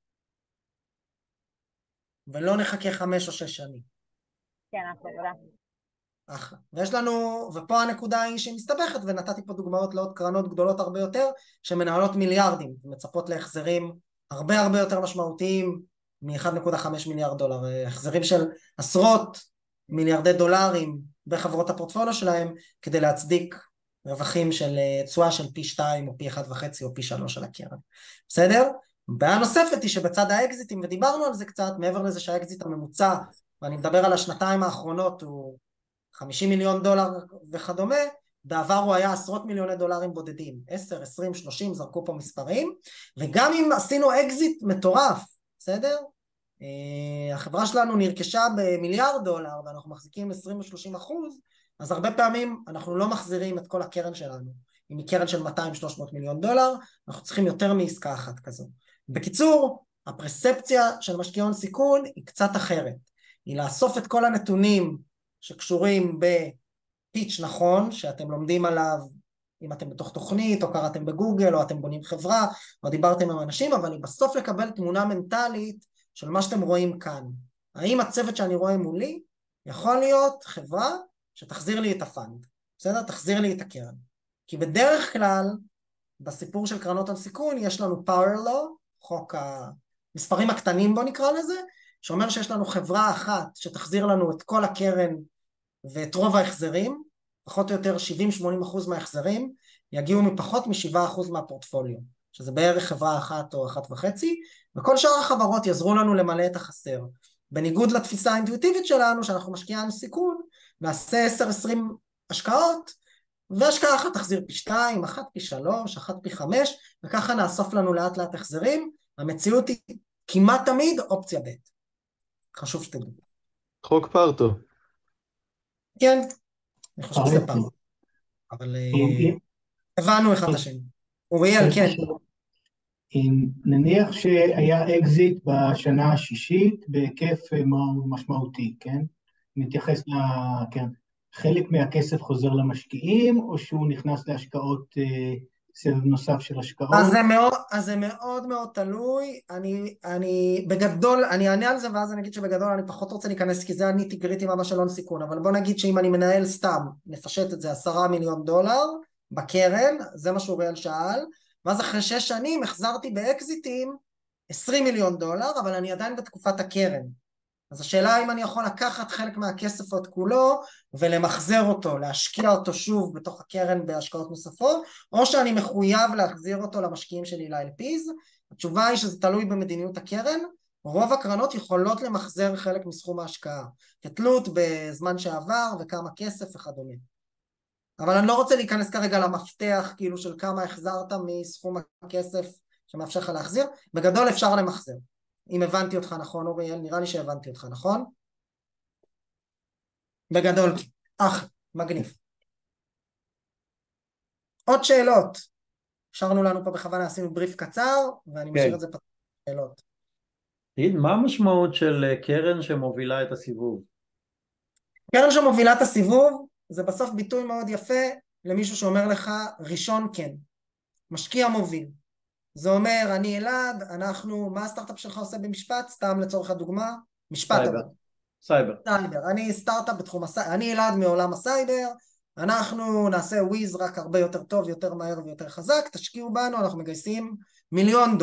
ולא נחכה 5 או 6 שנים. כן, תודה. אחלה. ויש לנו, ופה הנקודה היא שהיא מסתבכת, ונתתי פה דוגמאות לעוד קרנות גדולות הרבה יותר, שמנהלות מיליארדים, ומצפות להחזרים הרבה הרבה יותר משמעותיים מ-1.5 מיליארד דולר, החזרים של עשרות מיליארדי דולרים בחברות הפורטפוליו שלהם, כדי להצדיק רווחים של תשואה של פי 2 או פי 1.5 או פי 3 של הקרן. בסדר? בעיה נוספת היא שבצד האקזיטים, ודיברנו על זה קצת, מעבר לזה שהאקזיט הממוצע, ואני מדבר על השנתיים האחרונות, הוא 50 מיליון דולר וכדומה, בעבר הוא היה עשרות מיליוני דולרים בודדים, 10, 20, 30, זרקו פה מספרים, וגם אם עשינו אקזיט מטורף, בסדר? החברה שלנו נרכשה במיליארד דולר, ואנחנו מחזיקים 20-30%, אז הרבה פעמים אנחנו לא מחזירים את כל הקרן שלנו, אם היא קרן של 200-300 מיליון דולר, אנחנו צריכים יותר מעסקה אחת כזו. בקיצור, הפרספציה של משקיעי הון סיכון היא קצת אחרת. היא לאסוף את כל הנתונים שקשורים בפיץ' נכון, שאתם לומדים עליו, אם אתם בתוך תוכנית, או קראתם בגוגל, או אתם בונים חברה, או דיברתם עם אנשים, אבל היא בסוף לקבל תמונה מנטלית של מה שאתם רואים כאן. האם הצוות שאני רואה מולי יכול להיות חברה שתחזיר לי את הפנד, בסדר? תחזיר לי את הקרן. כי בדרך כלל, בסיפור של קרנות הון סיכון, יש לנו power law, חוק המספרים הקטנים בו נקרא לזה, שאומר שיש לנו חברה אחת שתחזיר לנו את כל הקרן ואת רוב ההחזרים, פחות או יותר 70-80% מההחזרים, יגיעו מפחות מ7% מהפורטפוליו, שזה בערך חברה אחת או 1.5, וכל שאר החברות יעזרו לנו למלא את החסר. בניגוד לתפיסה האינטואיטיבית שלנו, שאנחנו משקיעי הון סיכון, נעשה 10-20 השקעות, והשקעה אחת תחזיר פי 2, אחת פי 3, אחת פי 5, וככה נאסוף לנו לאט לאט החזרים. המציאות היא כמעט תמיד אופציה ב'. חשוב שתדעו. חוק פרטו. כן, אני חושב שזה פעם. אבל הבנו אחד השני. אוריאל, כן. נניח שהיה אקזיט בשנה השישית בהיקף משמעותי, כן? נתייחס כן. חלק מהכסף חוזר למשקיעים, או שהוא נכנס להשקעות, סבב נוסף של השקעות? אז זה מאוד מאוד תלוי. בגדול, אני אענה על זה, ואז אני אגיד שבגדול אני פחות רוצה להיכנס, כי זה אני תגריתי ממש של הון סיכון, אבל בוא נגיד שאם אני מנהל סתם, נפשט את זה, $10 מיליון בקרן, זה מה שאוריאל שאל, ואז אחרי 6 שנים החזרתי באקזיטים $20 מיליון, אבל אני עדיין בתקופת הקרן. אז השאלה אם אני יכול לקחת חלק מהכסף עוד כולו ולמחזר אותו, להשקיע אותו שוב בתוך הקרן בהשקעות נוספות, או שאני מחויב להחזיר אותו למשקיעים שלי ל-LPs. התשובה היא שזה תלוי במדיניות הקרן. רוב הקרנות יכולות למחזר חלק מסכום ההשקעה, כתלות בזמן שעבר וכמה כסף וכדומה. אבל אני לא רוצה להיכנס כרגע למפתח כאילו של כמה החזרת מסכום הכסף שמאפשר לך להחזיר. בגדול אפשר למחזר. אם הבנתי אותך נכון, אוריאל, נראה לי שהבנתי אותך נכון. בגדול, מגניב. עוד שאלות? השארנו לנו פה בכוונה, עשינו בריף קצר, ואני משאיר את זה פתוח שאלות. תגיד, מה המשמעות של קרן שמובילה את הסיבוב? קרן שמובילה את הסיבוב, זה בסוף ביטוי מאוד יפה למישהו שאומר לך, ראשון כן, משקיע מוביל. זה אומר, אני אלעד, מה הסטארט-אפ שלך עושה במשפט? סתם לצורך הדוגמה, משפט. סייבר. אני סטארט-אפ בתחום הסייבר, אני אלעד מעולם הסייבר, אנחנו נעשה וויז רק הרבה יותר טוב, יותר מהר ויותר חזק, תשקיעו בנו, אנחנו מגייסים $1 מיליון.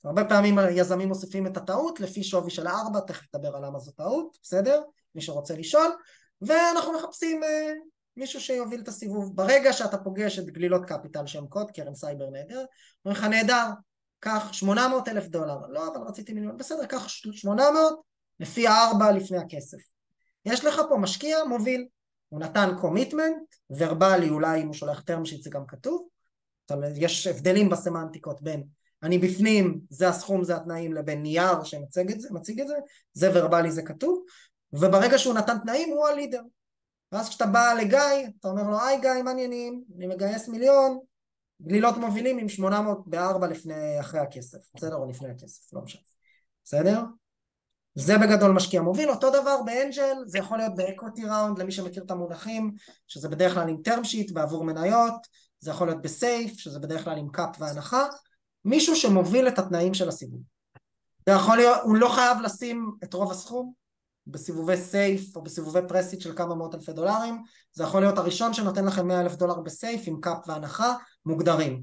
הרבה פעמים יזמים מוסיפים את הטעות, לפי שווי של 4, תכף נדבר על למה זו טעות, בסדר? מי שרוצה לשאול, ואנחנו מחפשים מישהו שיוביל את הסיבוב. ברגע שאתה פוגש את גלילות קפיטל שם קוד, קרן סייבר נהדר, אומר לך נהדר, קח $800,000, לא, אבל רציתי $1 מיליון, בסדר, קח 800, לפי 4 לפני הכסף. יש לך פה משקיע מוביל, הוא נתן קומיטמנט, ורבלי אולי אם הוא שולח טרם שיט זה גם כתוב, יש הבדלים בסמנטיקות בין אני בפנים, זה הסכום, זה התנאים, לבין נייר שמציג את זה, זה ורבלי, זה כתוב, וברגע שהוא נתן תנאים הוא הלידר. ואז כשאתה בא לגיא, אתה אומר לו, היי גיא, מעניינים, אני מגייס $1 מיליון, גלילות מובילים עם 800 ב4 אחרי הכסף, בסדר? או לפני הכסף, לא משנה. בסדר? זה בגדול משקיע מוביל. אותו דבר באנג'ל, זה יכול להיות באקוויטי ראונד, למי שמכיר את המונחים, שזה בדרך כלל עם טרם שיט בעבור מניות, זה יכול להיות בסייף, שזה בדרך כלל עם קאפ והנחה, מישהו שמוביל את התנאים של הסיבוב. זה יכול להיות, הוא לא חייב לשים את רוב הסכום, בסיבובי סייף או בסיבובי פרסיט של כמה $100,000, זה יכול להיות הראשון שנותן לכם $100,000 בסייף עם קאפ והנחה מוגדרים,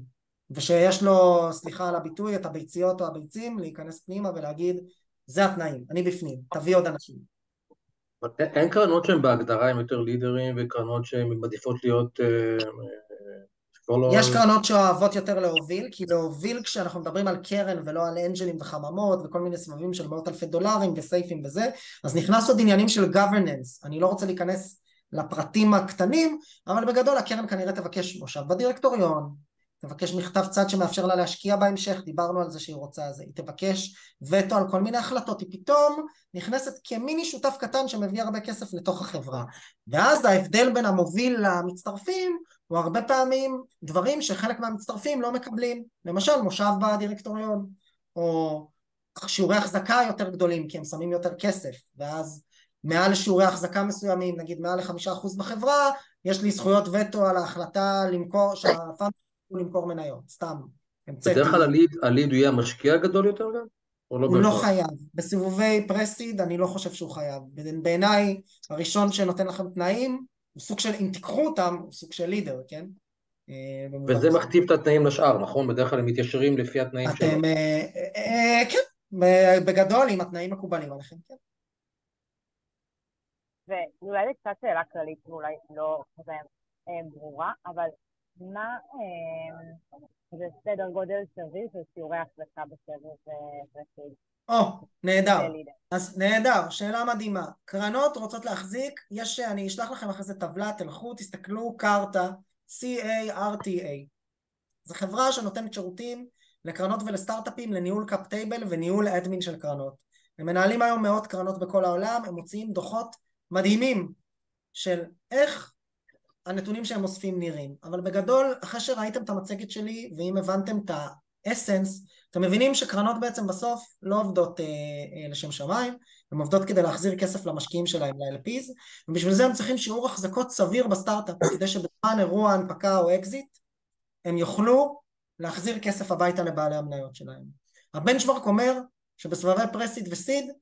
ושיש לו, סליחה על הביטוי, את הביציות או הביצים, להיכנס פנימה ולהגיד, זה התנאים, אני בפנים, תביא עוד אנשים. אין קרנות שהן בהגדרה הם יותר לידרים, וקרנות שהן מעדיפות להיות... יש קרנות שאוהבות יותר להוביל, כי להוביל כשאנחנו מדברים על קרן ולא על אנג'לים וחממות וכל מיני סבבים של $100,000 וסייפים וזה, אז נכנס עוד עניינים של governance. אני לא רוצה להיכנס לפרטים הקטנים, אבל בגדול הקרן כנראה תבקש מושב בדירקטוריון, תבקש מכתב צד שמאפשר לה להשקיע בהמשך, דיברנו על זה שהיא רוצה זה, היא תבקש וטו על כל מיני החלטות, היא פתאום נכנסת כמיני שותף קטן שמביא הרבה כסף לתוך החברה, ואז ההבדל בין המוביל למצטרפים הוא הרבה פעמים דברים שחלק מהמצטרפים לא מקבלים, למשל מושב בדירקטוריון, או שיעורי החזקה יותר גדולים, כי הם שמים יותר כסף, ואז מעל לשיעורי החזקה מסוימים, נגיד מעל ל5% בחברה, יש לי זכויות וטו על ההחלטה למכור, שהפאנד הוא למכור מניות, סתם. בדרך כלל הליד הוא יהיה המשקיע הגדול יותר גם? הוא לא חייב. בסיבובי פרסיד אני לא חושב שהוא חייב. בעיניי, הראשון שנותן לכם תנאים, הוא סוג של, אם תיקחו אותם, הוא סוג של לידר, כן? וזה מכתיב את התנאים לשאר, נכון? בדרך כלל הם מתיישרים לפי התנאים שלו. כן, בגדול, אם התנאים מקובלים עליכם, כן. ואולי זה קצת שאלה כללית, ואולי לא כזה ברורה, אבל מה זה סדר גודל סביר של שיעורי החזקה בסבב פרסיד? נהדר. אז נהדר, שאלה מדהימה. קרנות רוצות להחזיק, אני אשלח לכם אחרי זה טבלה, תלכו, תסתכלו, קארטה, CARTA. זו חברה שנותנת שירותים לקרנות ולסטארט-אפים, לניהול קאפ טייבל וניהול אדמין של קרנות. הם מנהלים היום מאות קרנות בכל העולם, הם מוציאים דוחות מדהימים של איך הנתונים שהם אוספים נראים. אבל בגדול, אחרי שראיתם את המצגת שלי, ואם הבנתם את האסנס, אתם מבינים שקרנות בעצם בסוף לא עובדות לשם שמיים, הן עובדות כדי להחזיר כסף למשקיעים שלהם, ל-LPs, ובשביל זה הם צריכים שיעור החזקות סביר בסטארט-אפ, כדי שבזמן אירוע הנפקה או אקזיט, הם יוכלו להחזיר כסף הביתה לבעלי המניות שלהם. הבנצ'מרק אומר שבסבבי פרסיד וסיד,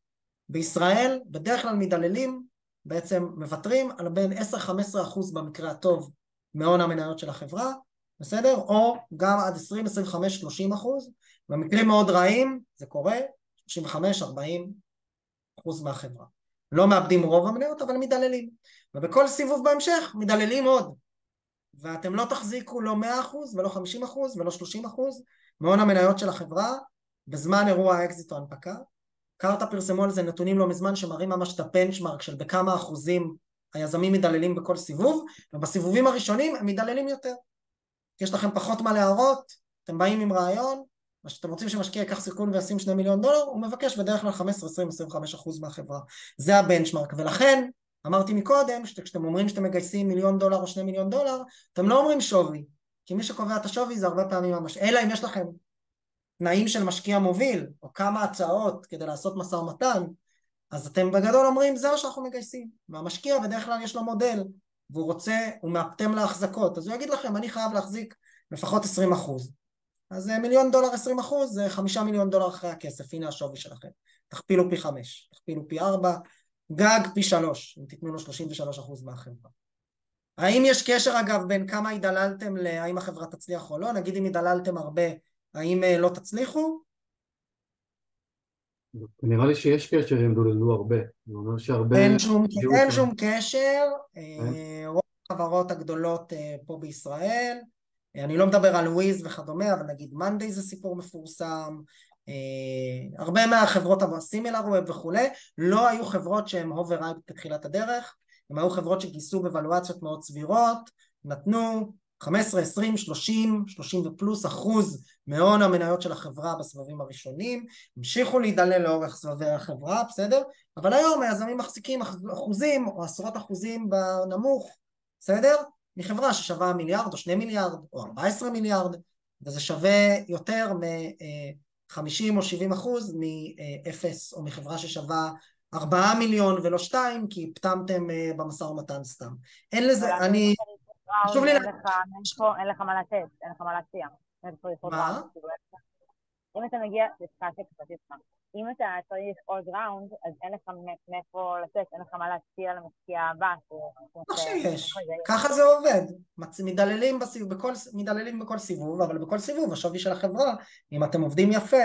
בישראל בדרך כלל מדללים, בעצם מוותרים על בין 10-15% במקרה הטוב מהון המניות של החברה, בסדר? או גם עד 20-25-30%, במקרים מאוד רעים, זה קורה, 35-40% מהחברה. לא מאבדים רוב המניות, אבל מדללים. ובכל סיבוב בהמשך, מדללים עוד. ואתם לא תחזיקו לא 100% ולא 50% ולא 30% מהון המניות של החברה, בזמן אירוע האקזיט או הנפקה. קארטה פרסמו על זה נתונים לא מזמן שמראים ממש את הבנצ'מרק של בכמה אחוזים היזמים מדללים בכל סיבוב, ובסיבובים הראשונים הם מדללים יותר. יש לכם פחות מה להראות, אתם באים עם רעיון, מה שאתם רוצים שמשקיע ייקח סיכון וישים $2 מיליון, הוא מבקש בדרך כלל 15, 20, 25% מהחברה. זה הבנצ'מרק, ולכן אמרתי מקודם, כשאתם אומרים שאתם מגייסים $1 מיליון או $2 מיליון, אתם לא אומרים שווי, כי מי שקובע את השווי זה הרבה פעמים אלא אם יש לכם תנאים של משקיע מוביל, או כמה הצעות כדי לעשות משא ומתן, אז אתם בגדול אומרים, זה מה שאנחנו מגייסים. והמשקיע בדרך כלל יש לו מודל, והוא רוצה, הוא מאפתם להחזקות, אז הוא יגיד לכם, אני חייב להחזיק לפחות 20%. אז $1 מיליון 20%, זה $5 מיליון אחרי הכסף, הנה השווי שלכם. תכפילו פי 5, תכפילו פי 4, גג פי 3, אם תיתנו לו 33% מהחברה. האם יש קשר אגב בין כמה הדללתם להאם החברה תצליח או לא? נגיד אם הדללתם הרבה, האם לא תצליחו? נראה לי שיש קשר אם דוללו הרבה. אין שום קשר. רוב החברות הגדולות פה בישראל, אני לא מדבר על וויז וכדומה, אבל נגיד מנדי זה סיפור מפורסם, הרבה מהחברות סימילר ווב וכו', לא היו חברות שהן הוברייב בתחילת הדרך, הם היו חברות שגייסו בוולואציות מאוד סבירות, נתנו 15, 20, 30 ופלוס אחוז מהון המניות של החברה בסבבים הראשונים, המשיכו להידלל לאורך סבבי החברה, בסדר? אבל היום היזמים מחזיקים אחוזים או עשרות אחוזים בנמוך, בסדר? מחברה ששווה $1 מיליארד או 2 מיליארד או 14 מיליארד, וזה שווה יותר מ-50 או 70% מ-0 או מחברה ששווה 4 מיליון ולא 2, כי פתמתם במשא ומתן סתם. אין לזה, חשוב לי... אין לך מה לתת, אין לך מה להציע. מה? אם אתה מגיע, אם אתה צריך עוד ראונד, אז אין לך מאיפה לתת, אין לך מה להציע למשקיע הבא. לא שיש, ככה זה עובד. מדללים בכל סיבוב, אבל בכל סיבוב השווי של החברה, אם אתם עובדים יפה,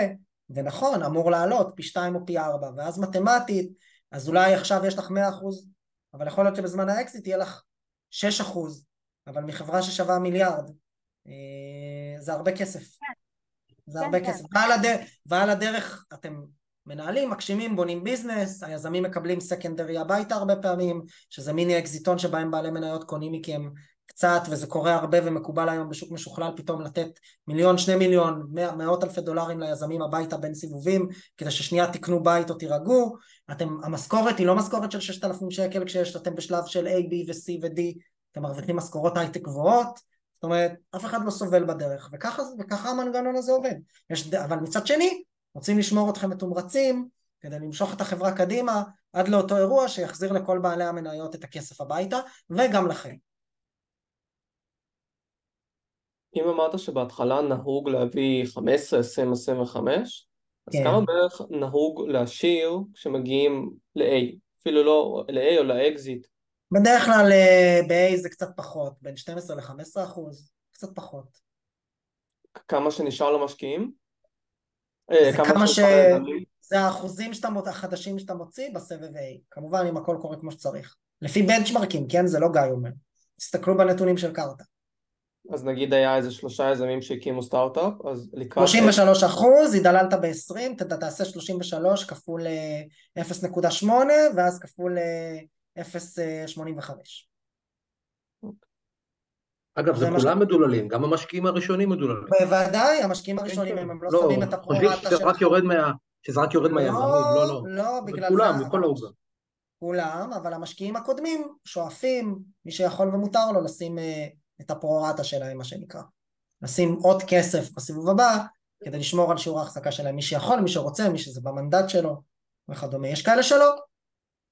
ונכון, אמור לעלות פי 2 או פי 4, ואז מתמטית, אז אולי עכשיו יש לך 100%, אבל יכול להיות שבזמן האקזיט יהיה לך 6%, אבל מחברה ששווה $1 מיליארד, זה הרבה כסף. זה הרבה כסף. ועל הדרך אתם מנהלים, מקשימים, בונים ביזנס, היזמים מקבלים סקנדרי הביתה הרבה פעמים, שזה מיני אקזיטון שבהם בעלי מניות קונים מכם קצת, וזה קורה הרבה ומקובל היום בשוק משוכלל, פתאום לתת $1 מיליון, 2 מיליון, $100,000 ליזמים הביתה בין סיבובים, כדי ששנייה תקנו בית או תירגעו. המשכורת היא לא משכורת של 6,000 שקל, כשאתם בשלב של A, B ו-C ו-D, אתם מרוויחים משכורות הייטק גבוהות, זאת אומרת, אף אחד לא סובל בדרך, וככה המנגנון הזה עובד. אבל מצד שני, רוצים לשמור אתכם מתומרצים, כדי למשוך את החברה קדימה, עד לאותו אירוע שיחזיר לכל בעלי המניות את הכסף הביתה, וגם לכם. אם אמרת שבהתחלה נהוג להביא 15, 20, 25, אז כן. כמה בערך נהוג להשאיר כשמגיעים ל-A? אפילו לא ל-A או לאקזיט. בדרך כלל ב-A זה קצת פחות, בין 12 ל-15%, קצת פחות. כמה שנשאר למשקיעים? זה כמה שנשאר ליזמים? זה האחוזים החדשים שאתה מוציא בסבב A, כמובן אם הכל קורה כמו שצריך. לפי בנצ'מרקים, כן? זה לא גיא אומר. תסתכלו בנתונים של קרטה. אז נגיד היה איזה 3 יזמים שהקימו סטארט-אפ, אז לקראת... 33%, התדללת ב-20, תעשה 33 כפול 0.8, ואז כפול 0.85. אגב, זה כולם מדוללים, גם המשקיעים הראשונים מדוללים. בוודאי, המשקיעים הראשונים הם לא שמים את הפרורטה שלהם. חושבים שזה רק יורד מהיזמים, לא. לא, בגלל זה... כולם, מכל העוגה. כולם, אבל המשקיעים הקודמים שואפים, מי שיכול ומותר לו לשים את הפרורטה שלהם, מה שנקרא. לשים עוד כסף בסיבוב הבא, כדי לשמור על שיעור ההחזקה שלהם, מי שיכול, מי שרוצה, מי שזה במנדט שלו, וכדומה. יש כאלה שלא,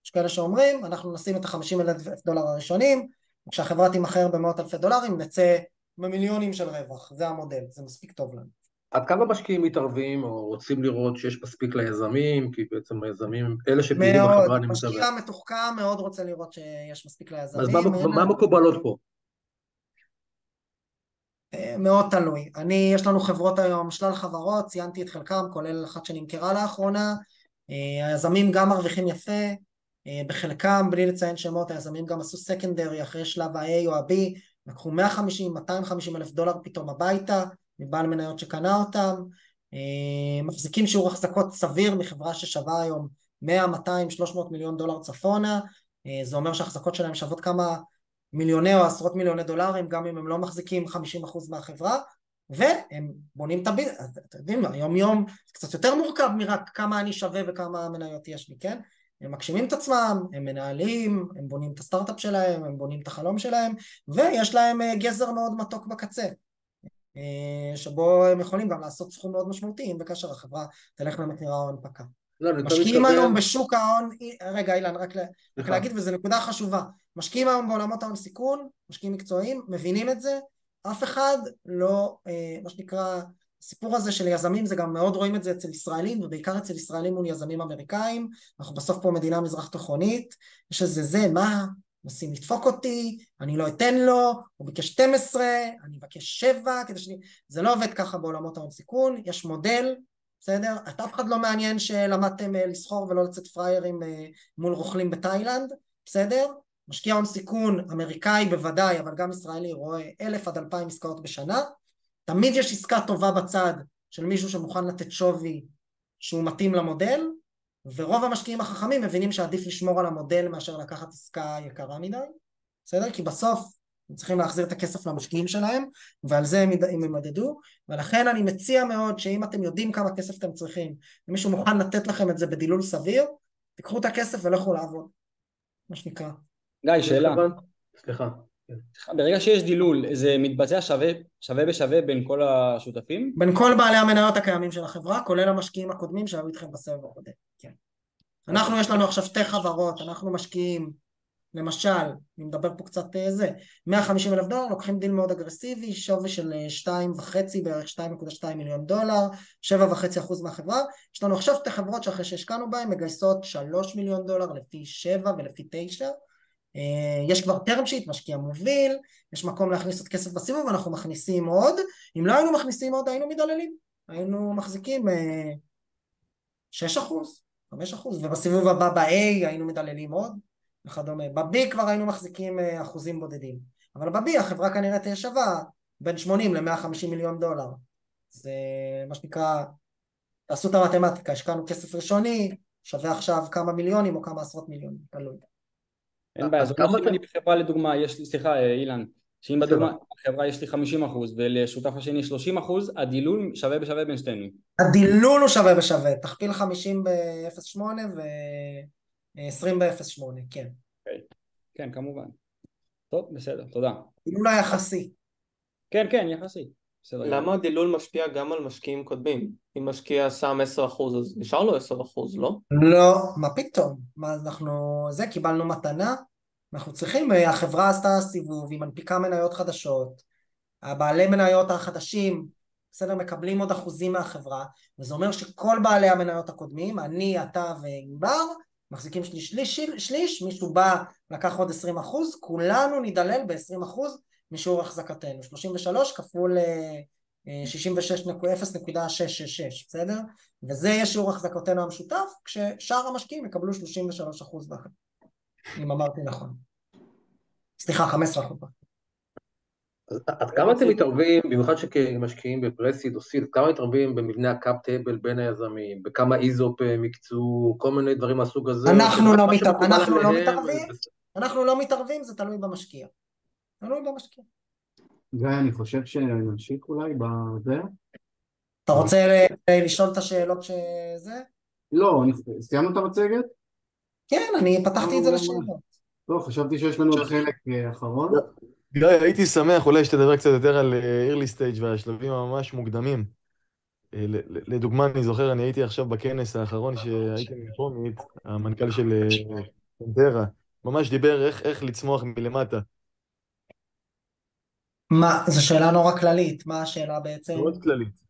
יש כאלה שאומרים, אנחנו נשים את $50,000 הראשונים, כשהחברה תימכר $100,000, נצא במיליונים של רווח, זה המודל, זה מספיק טוב לנו. עד כמה משקיעים מתערבים או רוצים לראות שיש מספיק ליזמים, כי בעצם היזמים, אלה שפעילים בחברה, אני מתערב. משקיע מתוחכם מאוד רוצה לראות שיש מספיק ליזמים. אז מה מקובלות פה? מאוד תלוי. יש לנו חברות היום, שלל חברות, ציינתי את חלקם, כולל אחת שנמכרה לאחרונה, היזמים גם מרוויחים יפה, בחלקם, בלי לציין שמות, היזמים גם עשו סקנדרי אחרי שלב ה-A או ה-B, לקחו $150,000-250,000 פתאום הביתה, מבעל מניות שקנה אותם, מחזיקים שיעור החזקות סביר מחברה ששווה היום 100, 200, 300 מיליון דולר צפונה, זה אומר שהחזקות שלהם שוות כמה מיליוני או עשרות מיליוני דולרים, גם אם הם לא מחזיקים 50% מהחברה, והם בונים את הביזנס, אתם יודעים, היום יום זה קצת יותר מורכב מרק כמה אני שווה וכמה מניות יש לי, כן? הם מגשימים את עצמם, הם מנהלים, הם בונים את הסטארט-אפ שלהם, הם בונים את החלום שלהם, ויש להם גזר מאוד מתוק בקצה, שבו הם יכולים גם לעשות סכום מאוד משמעותיים, וכאשר החברה תלך למכירה או הנפקה. משקיעים היום בשוק ההון, רגע אילן, רק להגיד, וזו נקודה חשובה, משקיעים היום בעולמות ההון סיכון, משקיעים מקצועיים, מבינים את זה, אף אחד לא, מה שנקרא, הסיפור הזה של יזמים זה גם מאוד רואים את זה אצל ישראלים, ובעיקר אצל ישראלים מול יזמים אמריקאים, אנחנו בסוף פה מדינה מזרח תיכונית, יש איזה מה, נסים לדפוק אותי, אני לא אתן לו, הוא ביקש 12, אני מבקש 7, זה לא עובד ככה בעולמות ההון סיכון, יש מודל, בסדר? את אף אחד לא מעניין שלמדתם לסחור ולא לצאת פריירים מול רוכלים בתאילנד, בסדר? משקיע הון סיכון אמריקאי בוודאי, אבל גם ישראלי רואה 1,000 עד 2,000 עסקאות בשנה, תמיד יש עסקה טובה בצד של מישהו שמוכן לתת שווי שהוא מתאים למודל, ורוב המשקיעים החכמים מבינים שעדיף לשמור על המודל מאשר לקחת עסקה יקרה מדי, בסדר? כי בסוף הם צריכים להחזיר את הכסף למשקיעים שלהם, ועל זה הם ימדדו, ולכן אני מציע מאוד שאם אתם יודעים כמה כסף אתם צריכים, ומישהו מוכן לתת לכם את זה בדילול סביר, תיקחו את הכסף ולכו לעבוד, מה שנקרא. גיא, שאלה. סליחה. ברגע שיש דילול, זה מתבצע שווה בשווה בין כל השותפים? בין כל בעלי המניות הקיימים של החברה, כולל המשקיעים הקודמים שהיו איתכם בסבב הקודם, כן. אנחנו, יש לנו עכשיו 2 חברות, אנחנו משקיעים, למשל, אני מדבר פה קצת זה, $150,000, לוקחים דיל מאוד אגרסיבי, שווי של 2.5, בערך $2.2 מיליון, 7.5% מהחברה, יש לנו עכשיו 2 חברות שאחרי שהשקענו בהן, מגייסות $3 מיליון לפי 7 ולפי 9, יש כבר term sheet, משקיע מוביל, יש מקום להכניס עוד כסף בסיבוב, אנחנו מכניסים עוד, אם לא היינו מכניסים עוד, היינו מדללים, היינו מחזיקים 6%, 5%, ובסיבוב הבא ב-A היינו מדללים עוד, וכדומה, ב-B כבר היינו מחזיקים אחוזים בודדים, אבל ב-B החברה כנראה תהיה שווה בין 80 ל-150 מיליון דולר, זה מה שנקרא, תעשו את המתמטיקה, השקענו כסף ראשוני, שווה עכשיו כמה מיליונים או כמה עשרות מיליונים, תלוי. אין בעיה, זאת אומרת, אם אני בחברה לדוגמה, סליחה אילן, שאם בדוגמה בחברה יש לי 50% ולשותף השני 30%, הדילול שווה בשווה בין שתינו. הדילול הוא שווה בשווה, תכפיל 50 ב-0.8 ו-20 ב-0.8, כן. כן, כמובן. טוב, בסדר, תודה. דילול היחסי. כן, כן, יחסי. למה הדילול משפיע גם על משקיעים קודמים? אם משקיע שם 10%, אז נשאר לו 10%, לא? לא, מה פתאום? מה קיבלנו מתנה, אנחנו צריכים, החברה עשתה סיבוב, היא מנפיקה מניות חדשות, הבעלי מניות החדשים, בסדר, מקבלים עוד אחוזים מהחברה, וזה אומר שכל בעלי המניות הקודמים, אני, אתה וענבר, מחזיקים שליש, מישהו בא, לקח עוד 20%, כולנו נדלל ב-20% משיעור החזקתנו, 33 כפול 0.666, בסדר? וזה יהיה שיעור החזקתנו המשותף, כששאר המשקיעים יקבלו 33% באחד, אם אמרתי נכון. סליחה, 15%. עד כמה אתם מתערבים, במיוחד שמשקיעים בפרסיד או סיד, כמה מתערבים במבנה הקאפ טייבל בין היזמים, בכמה איזופ הם יקצו, כל מיני דברים מהסוג הזה? אנחנו לא מתערבים, זה תלוי במשקיע. גיא, אני חושב שנמשיך אולי בזה. אתה רוצה לשאול את השאלות שזה? לא, סיימנו את המצגת? כן, אני פתחתי את זה לשאלות. לא, חשבתי שיש לנו עוד חלק אחרון. גיא, הייתי שמח אולי שתדבר קצת יותר על early stage והשלבים הממש מוקדמים. לדוגמה, אני זוכר, אני הייתי עכשיו בכנס האחרון שהייתי מפרומית, המנכ"ל של פנטרה, ממש דיבר איך לצמוח מלמטה. מה, זו שאלה נורא כללית, מה השאלה בעצם? מאוד כללית.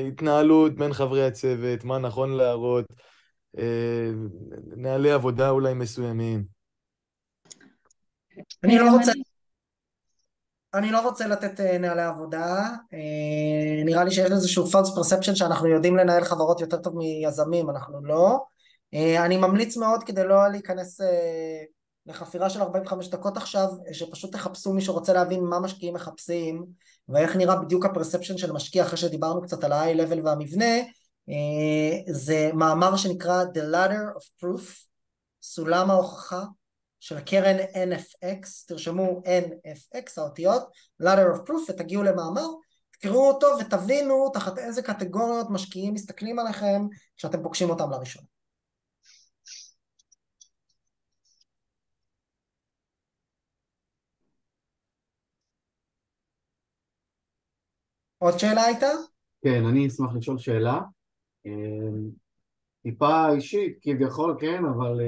התנהלות בין חברי הצוות, מה נכון להראות, נהלי עבודה אולי מסוימים. אני לא רוצה לתת נהלי עבודה, נראה לי שיש איזשהו false perception שאנחנו יודעים לנהל חברות יותר טוב מיזמים, אנחנו לא. אני ממליץ מאוד כדי לא להיכנס לחפירה של 45 דקות עכשיו, שפשוט תחפשו מי שרוצה להבין מה משקיעים מחפשים, ואיך נראה בדיוק הפרספשן של משקיע אחרי שדיברנו קצת על ה-high level והמבנה, זה מאמר שנקרא The Ladder of Proof, סולם ההוכחה, של הקרן NFX, תרשמו NFX האותיות, Ladder of Proof, ותגיעו למאמר, תקראו אותו ותבינו תחת איזה קטגוריות משקיעים מסתכלים עליכם כשאתם פוגשים אותם לראשון. עוד שאלה הייתה? כן, אני אשמח לשאול שאלה. טיפה אישית, כביכול כן, אבל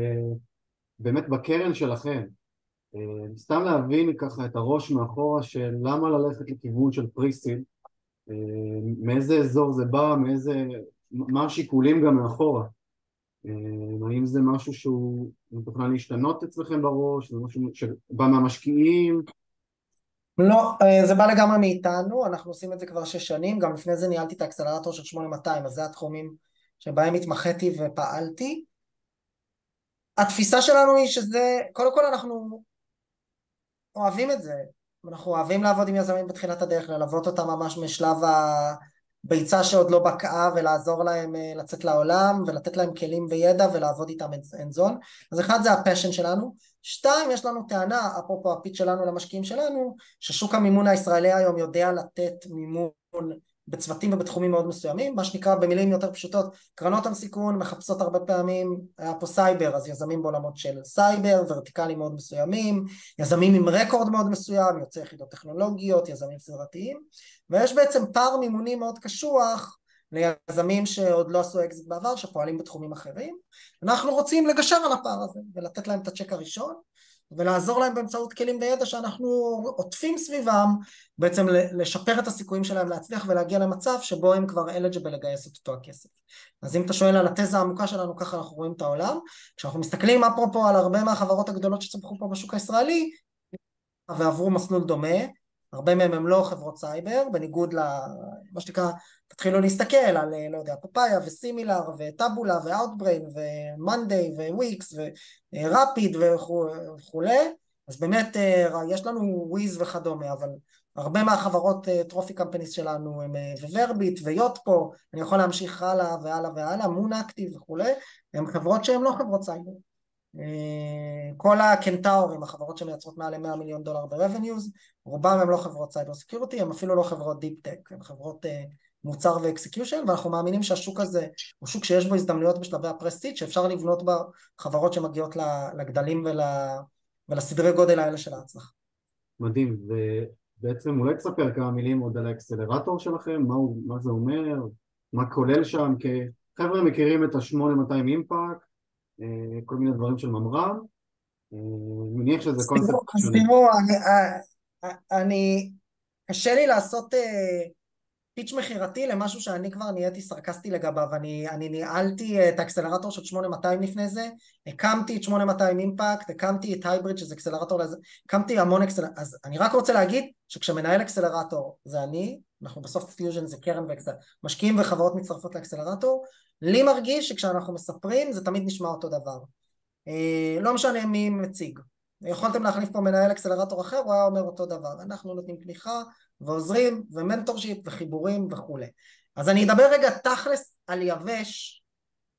באמת בקרן שלכם, סתם להבין ככה את הראש מאחורה של למה ללכת לכיוון של פריסיד, מאיזה אזור זה בא, מה השיקולים גם מאחורה. האם זה משהו שהוא מתוכנן להשתנות אצלכם בראש, זה משהו שבא מהמשקיעים? לא, זה בא לגמרי מאיתנו, אנחנו עושים את זה כבר 6 שנים, גם לפני זה ניהלתי את האקסלרטור של 8200, אז זה התחומים שבהם התמחיתי ופעלתי. התפיסה שלנו היא שזה, קודם כל אנחנו אוהבים את זה, אנחנו אוהבים לעבוד עם יזמים בתחילת הדרך, ללוות אותם ממש משלב הביצה שעוד לא בקעה, ולעזור להם לצאת לעולם, ולתת להם כלים וידע, ולעבוד איתם אין זון. אז אחד זה הפשן שלנו. 2, יש לנו טענה, אפרופו הפיץ שלנו למשקיעים שלנו, ששוק המימון הישראלי היום יודע לתת מימון בצוותים ובתחומים מאוד מסוימים, מה שנקרא במילים יותר פשוטות, קרנות הון סיכון מחפשות הרבה פעמים, היה פה סייבר, אז יזמים בעולמות של סייבר, ורטיקלים מאוד מסוימים, יזמים עם רקורד מאוד מסוים, יוצאי יחידות טכנולוגיות, יזמים סדרתיים, ויש בעצם פער מימוני מאוד קשוח, ליזמים שעוד לא עשו אקזיט בעבר, שפועלים בתחומים אחרים. אנחנו רוצים לגשר על הפער הזה, ולתת להם את הצ'ק הראשון, ולעזור להם באמצעות כלים וידע שאנחנו עוטפים סביבם, בעצם לשפר את הסיכויים שלהם להצליח ולהגיע למצב שבו הם כבר eligible לגייס את אותו הכסף. אז אם אתה שואל על התזה העמוקה שלנו, ככה אנחנו רואים את העולם. כשאנחנו מסתכלים אפרופו על הרבה מהחברות הגדולות שצמחו פה בשוק הישראלי, ועברו מסלול דומה, הרבה מהם הם לא חברות סייבר, בניגוד למה שנקרא, תתחילו להסתכל על, לא יודע, פאפאיה וסימילר וטאבולה ואוטבריין ומנדיי וויקס ורפיד וכו'. אז באמת יש לנו וויז וכדומה, אבל הרבה מהחברות טרופי קמפניס שלנו הם וורביט ויוטפו, אני יכול להמשיך הלאה והלאה והלאה, מון אקטיב וכו', הם חברות שהן לא חברות סייבר. כל הקנטאורים, החברות שמייצרות מעל $100 מיליון ברבניוז, רובם הם לא חברות סייבר סקיוריטי, הם אפילו לא חברות דיפ טק, הם חברות מוצר ואקסקיושן, ואנחנו מאמינים שהשוק הזה הוא שוק שיש בו הזדמנויות בשלבי הפרסיד, שאפשר לבנות בה חברות שמגיעות לגדלים ולסדרי גודל האלה של ההצלחה. מדהים, ובעצם אולי תספר כמה מילים עוד על האקסלרטור שלכם, מה זה אומר? מה כולל שם, כי חבר'ה מכירים את ה-8200 אימפקט, כל מיני דברים של ממר"ם, מניח שזה קונספט אז שונה. תראו, קשה לי לעשות פיץ' מחירתי למשהו שאני כבר נהייתי סרקסטי לגביו. אני ניהלתי את האקסלרטור של 8200 לפני זה, הקמתי את 8200 אימפקט, הקמתי את הייבריד שזה אקסלרטור לזה, הקמתי המון אקסלרטור. אז אני רק רוצה להגיד שכשמנהל אקסלרטור זה אנחנו בסופט פיוז'ן זה קרן משקיעים וחברות מצטרפות לאקסלרטור, לי מרגיש שכשאנחנו מספרים זה תמיד נשמע אותו דבר, לא משנה מי מציג. יכולתם להחליף פה מנהל אקסלרטור אחר, הוא היה אומר אותו דבר. אנחנו נותנים תמיכה ועוזרים ומנטורשיפ וחיבורים וכו'. אז אני אדבר רגע תכלס על יבש,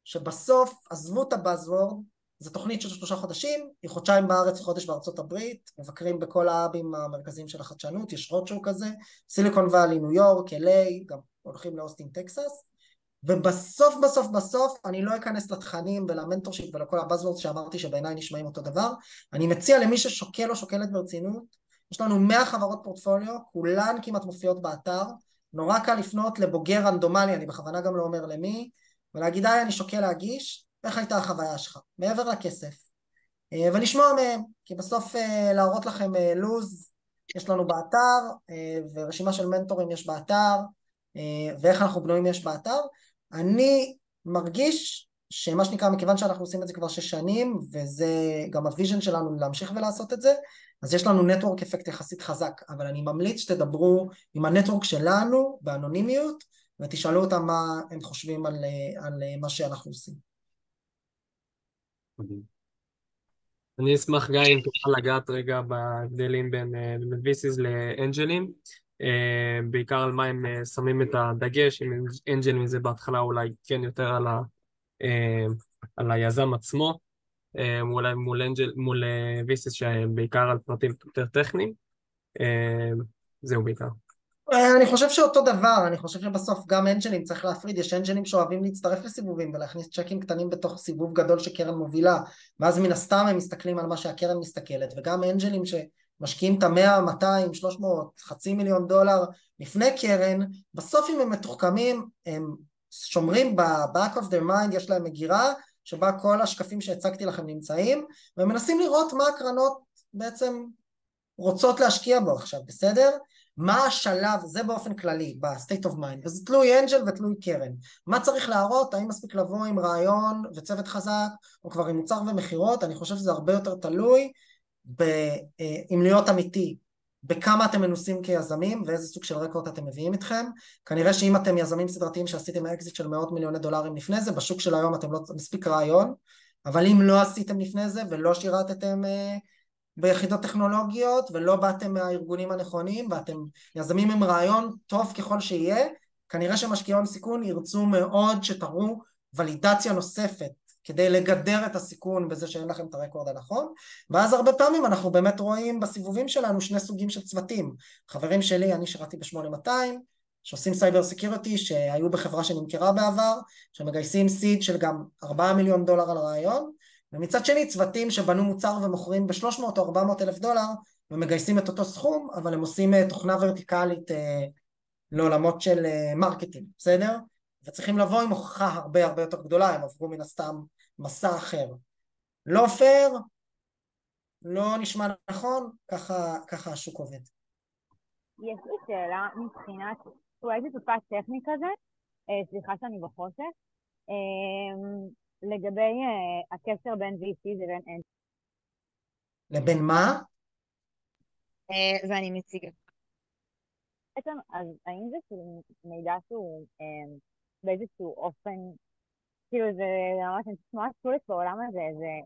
שבסוף עזבו את הבאזוורד, זו תוכנית של 3 חודשים, היא חודשיים בארץ, חודש בארצות הברית, מבקרים בכל האבים המרכזיים של החדשנות, יש רודשואו כזה, סיליקון ואלי, ניו יורק, LA, גם הולכים לאוסטין, טקסס, ובסוף בסוף בסוף אני לא אכנס לתכנים ולמנטורשיפ ולכל הבאזוורדס שאמרתי שבעיניי נשמעים אותו דבר. אני מציע למי ששוקל או שוקלת ברצינות, יש לנו 100 חברות פורטפוליו, כולן כמעט מופיעות באתר, נורא קל לפנות לבוגר רנדומלי, אני בכוונה גם לא אומר למי, ולהגיד אני שוקל להגיש, איך הייתה החוויה שלך, מעבר לכסף, ולשמוע מהם, כי בסוף להראות לכם לוז, יש לנו באתר, ורשימה של מנטורים יש באתר, ואיך אנחנו בנויים יש באתר. אני מרגיש שמה שנקרא, מכיוון שאנחנו עושים את זה כבר 6 שנים, וזה גם הוויז'ן שלנו להמשיך ולעשות את זה, אז יש לנו נטוורק אפקט יחסית חזק, אבל אני ממליץ שתדברו עם הנטוורק שלנו באנונימיות, ותשאלו אותם מה הם חושבים על מה שאנחנו עושים. אני אשמח גיא אם תוכל לגעת רגע בהבדלים בין VCs לאנג'לים, בעיקר על מה הם שמים את הדגש, אם אנג'לים זה בהתחלה אולי כן יותר על היזם עצמו, אולי מול VCs שהם בעיקר על פרטים יותר טכניים, זהו בעיקר. אני חושב שאותו דבר, אני חושב שבסוף גם אנג'לים צריך להפריד, יש אנג'לים שאוהבים להצטרף לסיבובים ולהכניס צ'קים קטנים בתוך סיבוב גדול שקרן מובילה, ואז מן הסתם הם מסתכלים על מה שהקרן מסתכלת, וגם אנג'לים שמשקיעים את 100, 200, 300, $500,000 לפני קרן, בסוף אם הם מתוחכמים, הם שומרים ב-back of their mind, יש להם מגירה, שבה כל השקפים שהצגתי לכם נמצאים, והם מנסים לראות מה הקרנות בעצם רוצות להשקיע בו עכשיו, בסדר? מה השלב, זה באופן כללי, ב-state of mind, וזה תלוי אנג'ל ותלוי קרן. מה צריך להראות, האם מספיק לבוא עם רעיון וצוות חזק, או כבר עם מוצר ומחירות, אני חושב שזה הרבה יותר תלוי, אם להיות אמיתי, בכמה אתם מנוסים כיזמים, ואיזה סוג של רקורד אתם מביאים איתכם. כנראה שאם אתם יזמים סדרתיים שעשיתם אקזיט של $100 מיליון לפני זה, בשוק של היום אתם לא מספיק רעיון, אבל אם לא עשיתם לפני זה ולא שירתתם ביחידות טכנולוגיות ולא באתם מהארגונים הנכונים ואתם יזמים עם רעיון טוב ככל שיהיה, כנראה שמשקיעי הון סיכון ירצו מאוד שתראו ולידציה נוספת כדי לגדר את הסיכון בזה שאין לכם את הרקורד הנכון, ואז הרבה פעמים אנחנו באמת רואים בסיבובים שלנו 2 סוגים של צוותים. חברים שלי, אני שירתי ב-8200, שעושים סייבר סקיוריטי, שהיו בחברה שנמכרה בעבר, שמגייסים סיד של גם $4 מיליון על הרעיון, ומצד שני צוותים שבנו מוצר ומוכרים ב-$300,000 או $400,000 ומגייסים את אותו סכום, אבל הם עושים תוכנה ורטיקלית לעולמות של מרקטינג, בסדר? וצריכים לבוא עם הוכחה הרבה הרבה יותר גדולה, הם עברו מן הסתם מסע אחר. לא פייר, לא נשמע נכון, ככה השוק עובד. יש לי שאלה מבחינת, אולי זה טיפה טכני כזה, סליחה שאני בחושך, לגבי הקשר בין VC לבין אנג'ל. לבין מה? ואני מציגה. בעצם, אז האם זה כאילו מידע שהוא באיזשהו אופן, כאילו זה ממש ממש קולט בעולם הזה,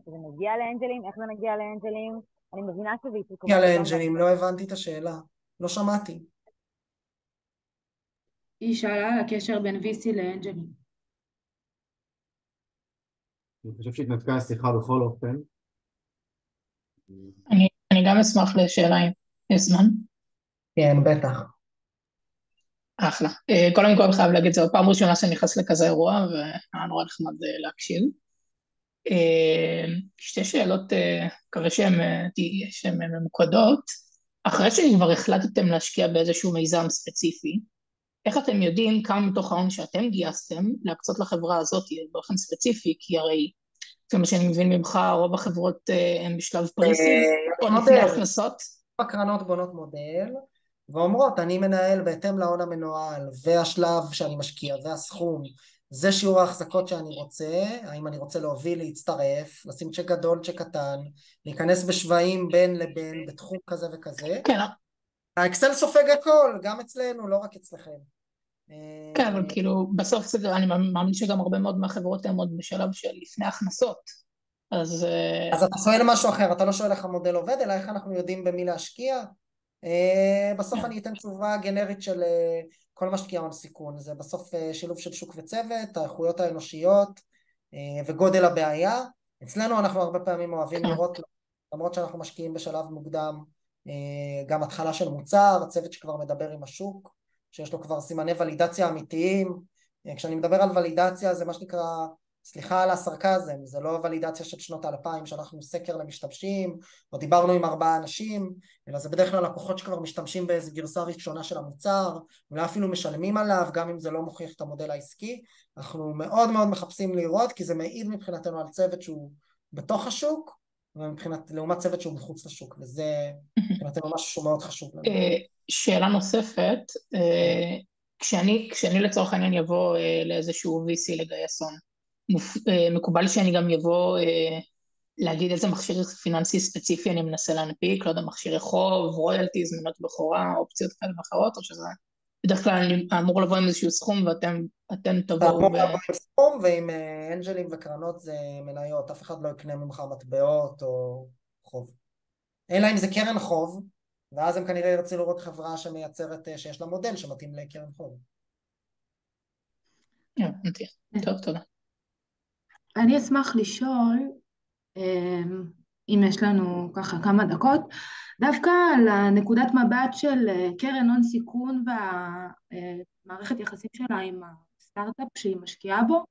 זה מגיע לאנג'לים, איך זה מגיע לאנג'לים? אני מבינה שזה יצא מגיע לאנג'לים, לא הבנתי את השאלה, לא שמעתי. היא שאלה על הקשר בין VC לאנג'לים. אני חושב שהתנתקה השיחה בכל אופן. אני גם אשמח לשאלה אם יש זמן. כן, בטח. אחלה. קודם כל חייב להגיד, זה פעם ראשונה שאני נכנס לכזה אירוע, והיה נורא נחמד להקשיב. 2 שאלות, מקווה שהן ממוקדות. אחרי שכבר החלטתם להשקיע באיזשהו מיזם ספציפי, איך אתם יודעים כמה מתוך ההון שאתם גייסתם להקצות לחברה הזאת באופן ספציפי, כי הרי כמה שאני מבין ממך, רוב החברות הן בשלב פריסיד, או לפני הכנסות? הקרנות בונות מודל, ואומרות, אני מנהל בהתאם להון המנוהל, והשלב שאני משקיע, והסכום, זה שיעור ההחזקות שאני רוצה, האם אני רוצה להוביל, להצטרף, לשים צ'ק גדול, צ'ק קטן, להיכנס בשווים בין לבין, בתחום כזה וכזה. כן. האקסל סופג הכל, גם אצלנו, לא רק אצלכם. כן, אבל כאילו, בסוף אני מאמין שגם הרבה מאוד מהחברות הן עוד בשלב של לפני הכנסות. אז אתה שואל משהו אחר, אתה לא שואל איך המודל עובד, אלא איך אנחנו יודעים במי להשקיע. בסוף אני אתן תשובה גנרית של כל משקיע הון סיכון, זה בסוף שילוב של שוק וצוות, האיכויות האנושיות וגודל הבעיה. אצלנו אנחנו הרבה פעמים אוהבים לראות, למרות שאנחנו משקיעים בשלב מוקדם, גם התחלה של מוצר, צוות שכבר מדבר עם השוק, שיש לו כבר סימני ולידציה אמיתיים. כשאני מדבר על ולידציה זה מה שנקרא, סליחה על הסרקזם, זה לא ולידציה של שנות 2000 שאנחנו סקר למשתמשים, או דיברנו עם 4 אנשים, אלא זה בדרך כלל לקוחות שכבר משתמשים באיזו גרסה ראשונה של המוצר, אולי אפילו משלמים עליו, גם אם זה לא מוכיח את המודל העסקי. אנחנו מאוד מאוד מחפשים לראות, כי זה מעיד מבחינתנו על צוות שהוא בתוך השוק, לעומת צוות שהוא מחוץ לשוק, וזה מבחינתנו משהו שהוא מאוד חשוב לנו. שאלה נוספת, כשאני לצורך העניין יבוא לאיזשהו VC לגייס הון, מקובל שאני גם יבוא להגיד איזה מכשיר פיננסי ספציפי אני מנסה להנפיק, לא יודע, מכשירי חוב, רויאלטיז, מנות בכורה, אופציות כאלה ואחרות, או שזה בדרך כלל אני אמור לבוא עם איזשהו סכום ואתם תבואו אמור לבוא עם סכום, ועם אנג'לים וקרנות זה מניות, אף אחד לא יקנה ממך מטבעות או חוב. אלא אם זה קרן חוב, ואז הם כנראה ירצו לראות חברה שמייצרת, שיש לה מודל שמתאים לקרן חוב. טוב, תודה. אני אשמח לשאול, אם יש לנו ככה כמה דקות, דווקא על הנקודת מבט של קרן הון סיכון והמערכת יחסים שלה עם הסטארט-אפ שהיא משקיעה בו,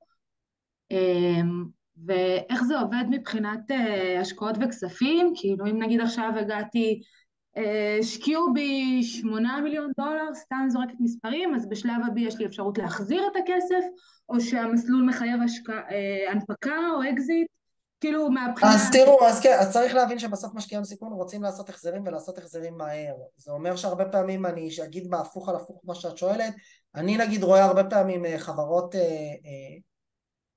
ואיך זה עובד מבחינת השקעות וכספים, כאילו אם נגיד עכשיו הגעתי, השקיעו בי $8 מיליון, סתם זורקת מספרים, אז בשלב הבא יש לי אפשרות להחזיר את הכסף, או שהמסלול מחייב הנפקה או אקזיט, כאילו מהבחינה... אז תראו, אז צריך להבין שבסוף משקיעי הון סיכון רוצים לעשות החזרים ולעשות החזרים מהר. זה אומר שהרבה פעמים אני אגיד בהפוך על הפוך מה שאת שואלת, אני נגיד רואה הרבה פעמים חברות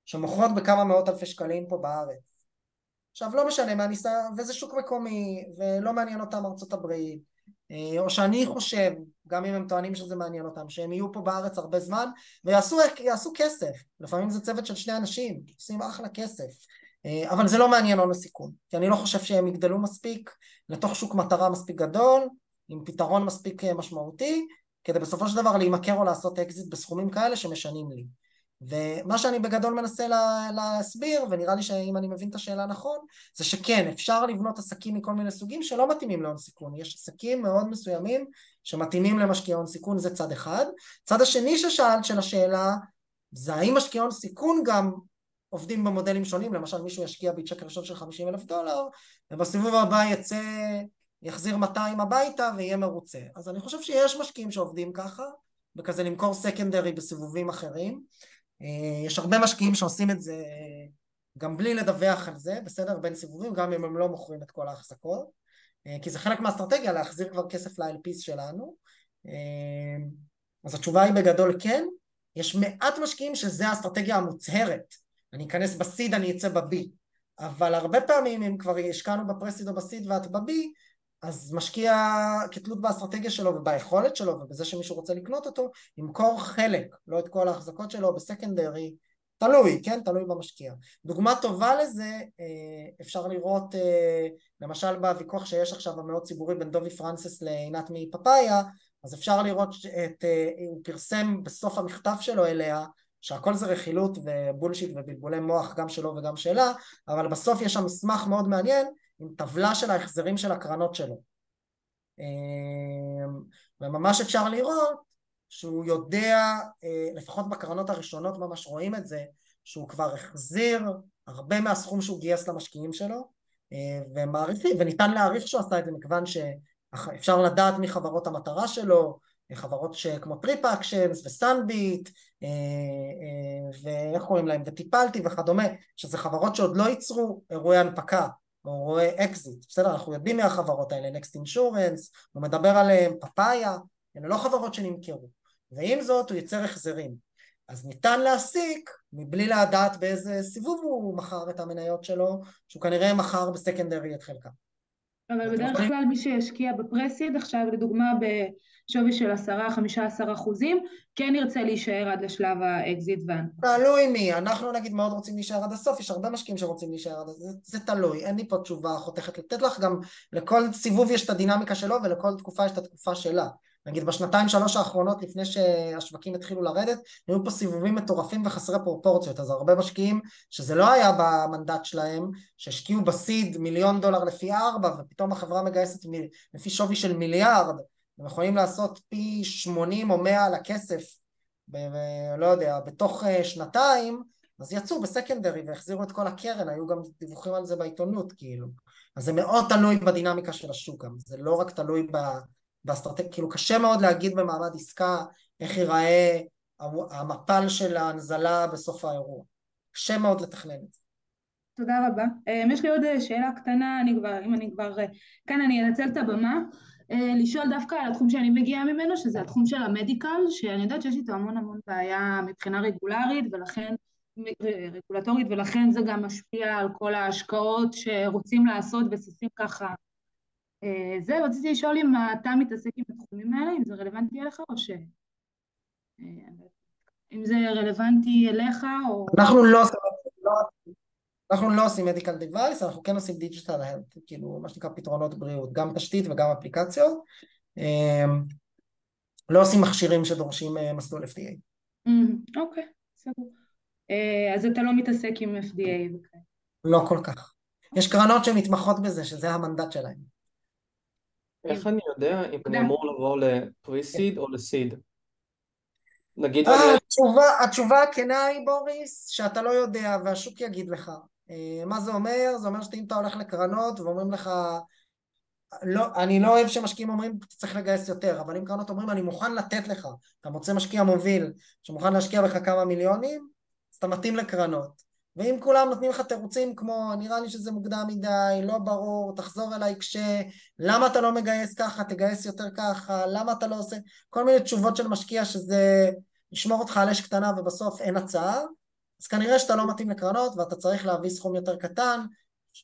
שמוכרות בכמה מאות אלפי שקלים פה בארץ. עכשיו לא משנה מה ניסה, וזה שוק מקומי, ולא מעניין אותם ארצות הברית, או שאני חושב, גם אם הם טוענים שזה מעניין אותם, שהם יהיו פה בארץ הרבה זמן, ויעשו כסף. לפעמים זה צוות של 2 אנשים, עושים אחלה כסף. אבל זה לא מעניין הון הסיכון, כי אני לא חושב שהם יגדלו מספיק לתוך שוק מטרה מספיק גדול, עם פתרון מספיק משמעותי, כדי בסופו של דבר להימכר או לעשות אקזיט בסכומים כאלה שמשנים לי. ומה שאני בגדול מנסה להסביר, ונראה לי שאם אני מבין את השאלה נכון, זה שכן, אפשר לבנות עסקים מכל מיני סוגים שלא מתאימים להון סיכון. יש עסקים מאוד מסוימים שמתאימים למשקיעי הון סיכון, זה צד אחד. צד השני ששאלת של השאלה, זה האם משקיעי הון סיכון גם עובדים במודלים שונים, למשל מישהו ישקיע בצ'ק ראשון של $50,000, ובסיבוב הבא יחזיר 200 הביתה ויהיה מרוצה. אז אני חושב שיש משקיעים שעובדים ככה, וכזה למכור סקנדרי בסיבובים אחרים. יש הרבה משקיעים שעושים את זה גם בלי לדווח על זה, בסדר, בין סיבובים, גם אם הם לא מוכרים את כל ההחזקות, כי זה חלק מהאסטרטגיה להחזיר כבר כסף ל-LPs שלנו. אז התשובה היא בגדול כן, יש מעט משקיעים שזה האסטרטגיה המוצהרת, אני אכנס בסיד, אני אצא בבי, אבל הרבה פעמים אם כבר השקענו בפרסיד או בסיד ואת בבי, אז משקיע כתלות באסטרטגיה שלו וביכולת שלו ובזה שמישהו רוצה לקנות אותו, ימכור חלק, לא את כל ההחזקות שלו בסקנדרי, תלוי, כן? תלוי במשקיע. דוגמה טובה לזה, אפשר לראות למשל בוויכוח שיש עכשיו במאוד ציבורי בין דובי פרנסס לעינת מפפאיה, אז אפשר לראות הוא פרסם בסוף המכתב שלו אליה, שהכל זה רכילות ובולשיט ובלבולי מוח גם שלו וגם שלה, אבל בסוף יש שם מסמך מאוד מעניין עם טבלה של ההחזרים של הקרנות שלו. וממש אפשר לראות שהוא יודע, לפחות בקרנות הראשונות ממש רואים את זה, שהוא כבר החזיר הרבה מהסכום שהוא גייס למשקיעים שלו, וניתן להעריך שהוא עשה את זה מכיוון שאפשר לדעת מחברות המטרה שלו, חברות כמו טריפ אקשנס וסנביט, ואיך קוראים להם, וטיפלתי וכדומה, שזה חברות שעוד לא ייצרו אירועי הנפקה, או אירועי אקזיט, בסדר, אנחנו יודעים מהחברות האלה, נקסט אינשורנס, הוא מדבר עליהם, פאפאיה, אלה לא חברות שנמכרו, ועם זאת הוא ייצר החזרים, אז ניתן להסיק, מבלי לדעת באיזה סיבוב הוא מכר את המניות שלו, שהוא כנראה מכר בסקנדרי את חלקם. אבל בדרך כלל מי שישקיע בפרסיד, עכשיו לדוגמה בשווי של 10-15%, כן ירצה להישאר עד לשלב האקזיט והנפקה. תלוי מי, אנחנו נגיד מאוד רוצים להישאר עד הסוף, יש הרבה משקיעים שרוצים להישאר עד הסוף, זה תלוי, אין לי פה תשובה חותכת לתת לך, גם לכל סיבוב יש את הדינמיקה שלו ולכל תקופה יש את התקופה שלה. נגיד בשנתיים-שלוש האחרונות לפני שהשווקים התחילו לרדת, היו פה סיבובים מטורפים וחסרי פרופורציות, אז הרבה משקיעים שזה לא היה במנדט שלהם, שהשקיעו בסיד $1,000,000 לפי 4, ופתאום החברה מגייסת לפי שווי של מיליארד, הם יכולים לעשות פי 80 או 100 על הכסף, לא יודע, בתוך שנתיים, אז יצאו בסקנדרי והחזירו את כל הקרן, היו גם דיווחים על זה בעיתונות, כאילו. אז זה מאוד תלוי בדינמיקה של השוק, זה לא רק תלוי באסטרטגיה, כאילו קשה מאוד להגיד במעמד עסקה איך ייראה המפל של ההנזלה בסוף האירוע. קשה מאוד לתכנן את זה. תודה רבה. יש לי עוד שאלה קטנה, אם אני כבר כאן אני אנצל את הבמה, לשאול דווקא על התחום שאני מגיעה ממנו, שזה התחום של המדיקל, שאני יודעת שיש איתו המון בעיה מבחינה רגולטורית, ולכן זה גם משפיע על כל ההשקעות שרוצים לעשות וסוסים ככה. זה, רציתי לשאול אם אתה מתעסק עם התחומים האלה, אם זה רלוונטי אליך או ש... אם זה רלוונטי אליך או... אנחנו לא עושים מדיקל דיווייס, אנחנו כן עושים דיג'יטל הלת, כאילו מה שנקרא פתרונות בריאות, גם תשתית וגם אפליקציות. לא עושים מכשירים שדורשים מסלול FDA. אוקיי, סגור. אז אתה לא מתעסק עם FDA וכאלה. לא כל כך. יש קרנות שמתמחות בזה, שזה המנדט שלהם. איך אני יודע אם אני אמור לבוא לפרי-סיד או לסיד? נגיד התשובה הכנה היא, בוריס, שאתה לא יודע והשוק יגיד לך. מה זה אומר? זה אומר שאם אתה הולך לקרנות ואומרים לך, לא, אני לא אוהב שמשקיעים אומרים, אתה צריך לגייס יותר, אבל אם קרנות אומרים, אני מוכן לתת לך, אתה מוצא משקיע מוביל שמוכן להשקיע בך כמה מיליונים, אז אתה מתאים לקרנות. ואם כולם נותנים לך תירוצים כמו, נראה לי שזה מוקדם מדי, לא ברור, תחזור אליי למה אתה לא מגייס ככה, תגייס יותר ככה, למה אתה לא עושה, כל מיני תשובות של משקיע שזה ישמור אותך על אש קטנה ובסוף אין הצעה, אז כנראה שאתה לא מתאים לקרנות ואתה צריך להביא סכום יותר קטן,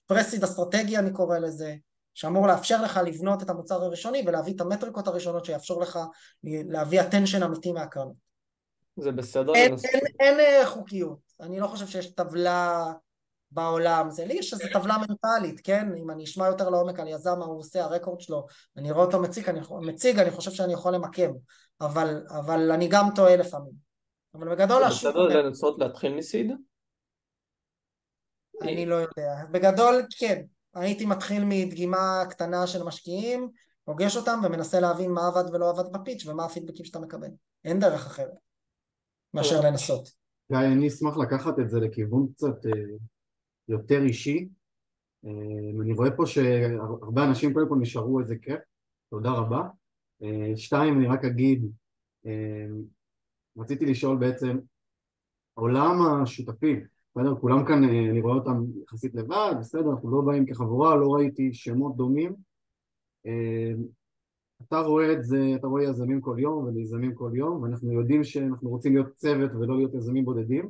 פרסיד אסטרטגיה אני קורא לזה, שאמור לאפשר לך לבנות את המוצר הראשוני ולהביא את המטריקות הראשונות שיאפשר לך להביא attention אמיתי מהקרנות. זה בסדר. אין חוקיות, אני לא חושב שיש טבלה בעולם, זה לי יש איזו טבלה מנטלית, כן? אם אני אשמע יותר לעומק על יזם, מה הוא עושה, הרקורד שלו, אני רואה אותו מציג, אני חושב שאני יכול למקם, אבל אני גם טועה לפעמים. אבל בגדול השוק... בסדר לנסות להתחיל מסיד? אני לא יודע. בגדול כן, הייתי מתחיל מדגימה קטנה של משקיעים, פוגש אותם ומנסה להבין מה עבד ולא עבד בפיץ' ומה הפידבקים שאתה מקבל. אין דרך אחרת מאשר לנסות. גיא, אני אשמח לקחת את זה לכיוון קצת יותר אישי. אני רואה פה שהרבה אנשים קודם כל נשארו איזה כיף, תודה רבה. 2, אני רק אגיד, רציתי לשאול בעצם, עולם השותפים, בסדר? כולם כאן, אני רואה אותם יחסית לבד, בסדר, אנחנו לא באים כחבורה, לא ראיתי שמות דומים. אתה רואה את זה, אתה רואה יזמים כל יום ויזמים כל יום, ואנחנו יודעים שאנחנו רוצים להיות צוות ולא להיות יזמים בודדים.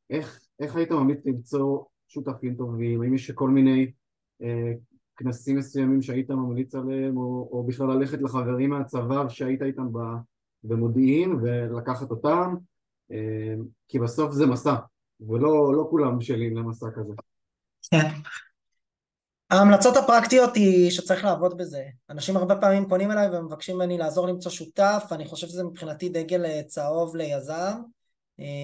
איך היית ממליץ למצוא שותפים טובים? האם יש כל מיני כנסים מסוימים שהיית ממליץ עליהם, או בכלל ללכת לחברים מהצבא שהיית איתם במודיעין ולקחת אותם? כי בסוף זה מסע, ולא כולם בשלים למסע כזה. כן. ההמלצות הפרקטיות היא שצריך לעבוד בזה. אנשים הרבה פעמים פונים אליי ומבקשים ממני לעזור למצוא שותף, אני חושב שזה מבחינתי דגל צהוב ליזם.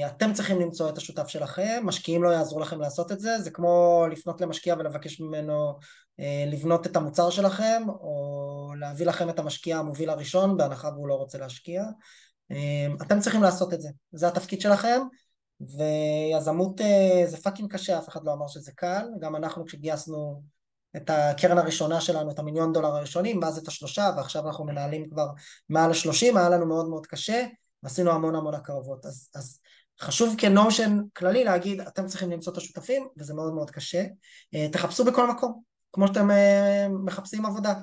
אתם צריכים למצוא את השותף שלכם, משקיעים לא יעזרו לכם לעשות את זה, זה כמו לפנות למשקיע ולבקש ממנו לבנות את המוצר שלכם, או להביא לכם את המשקיע המוביל הראשון, בהנחה והוא לא רוצה להשקיע. אתם צריכים לעשות את זה, זה התפקיד שלכם, ויזמות זה פאקינג קשה, אף אחד לא אמר שזה קל, גם אנחנו כשגייסנו את הקרן הראשונה שלנו, את $1 מיליון הראשונים, ואז את 3, ועכשיו אנחנו מנהלים כבר מעל 30, היה לנו מאוד מאוד קשה, עשינו המון הקרבות. אז חשוב כנושן כללי להגיד, אתם צריכים למצוא את השותפים, וזה מאוד מאוד קשה. תחפשו בכל מקום, כמו שאתם מחפשים עבודה.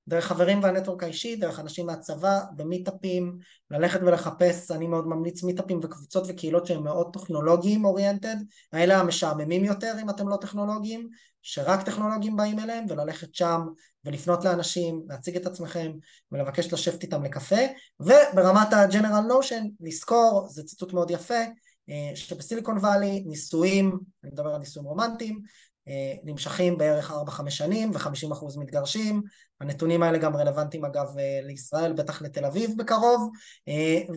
דרך חברים והנטוורק האישי, דרך אנשים מהצבא, במיטאפים, ללכת ולחפש, אני מאוד ממליץ מיטאפים וקבוצות וקהילות שהם מאוד טכנולוגיים אוריינטד, האלה המשעממים יותר אם אתם לא טכנולוגיים, שרק טכנולוגיים באים אליהם, וללכת שם ולפנות לאנשים, להציג את עצמכם ולבקש לשבת איתם לקפה, וברמת ה-General Notion, לזכור, זה ציטוט מאוד יפה, שבסיליקון ואלי נישואים, אני מדבר על נישואים רומנטיים, נמשכים בערך 4-5 שנים ו50% מתגרשים. הנתונים האלה גם רלוונטיים אגב לישראל, בטח לתל אביב בקרוב,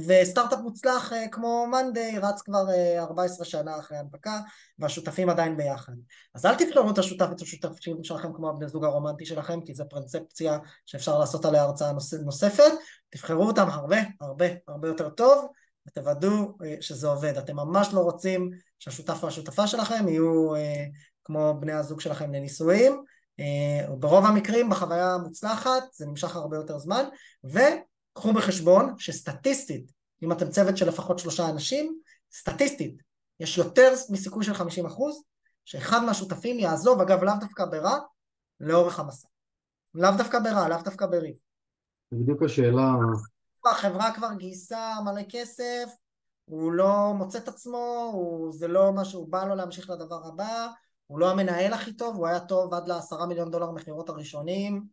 וסטארט-אפ מוצלח כמו מנדי רץ כבר 14 שנה אחרי הנפקה, והשותפים עדיין ביחד. אז אל תבחרו את השותפים שלכם כמו הבני זוג הרומנטי שלכם, כי זו פרינצפציה שאפשר לעשות עליה הרצאה נוספת, תבחרו אותם הרבה יותר טוב, ותוודאו שזה עובד. אתם ממש לא רוצים שהשותף והשותפה שלכם יהיו כמו בני הזוג שלכם לנישואים, ברוב המקרים בחוויה המוצלחת זה נמשך הרבה יותר זמן, וקחו בחשבון שסטטיסטית, אם אתם צוות של לפחות 3 אנשים, סטטיסטית, יש יותר מסיכוי של 50%, שאחד מהשותפים יעזוב, אגב לאו דווקא ברע, לאורך המסע. לאו דווקא ברע, לאו דווקא בריב. זה בדיוק השאלה. החברה כבר גייסה מלא כסף, הוא לא מוצא את עצמו, זה לא מה שהוא בא לו להמשיך לדבר הבא, הוא לא המנהל הכי טוב, הוא היה טוב עד $10 מיליון מחירות הראשונים,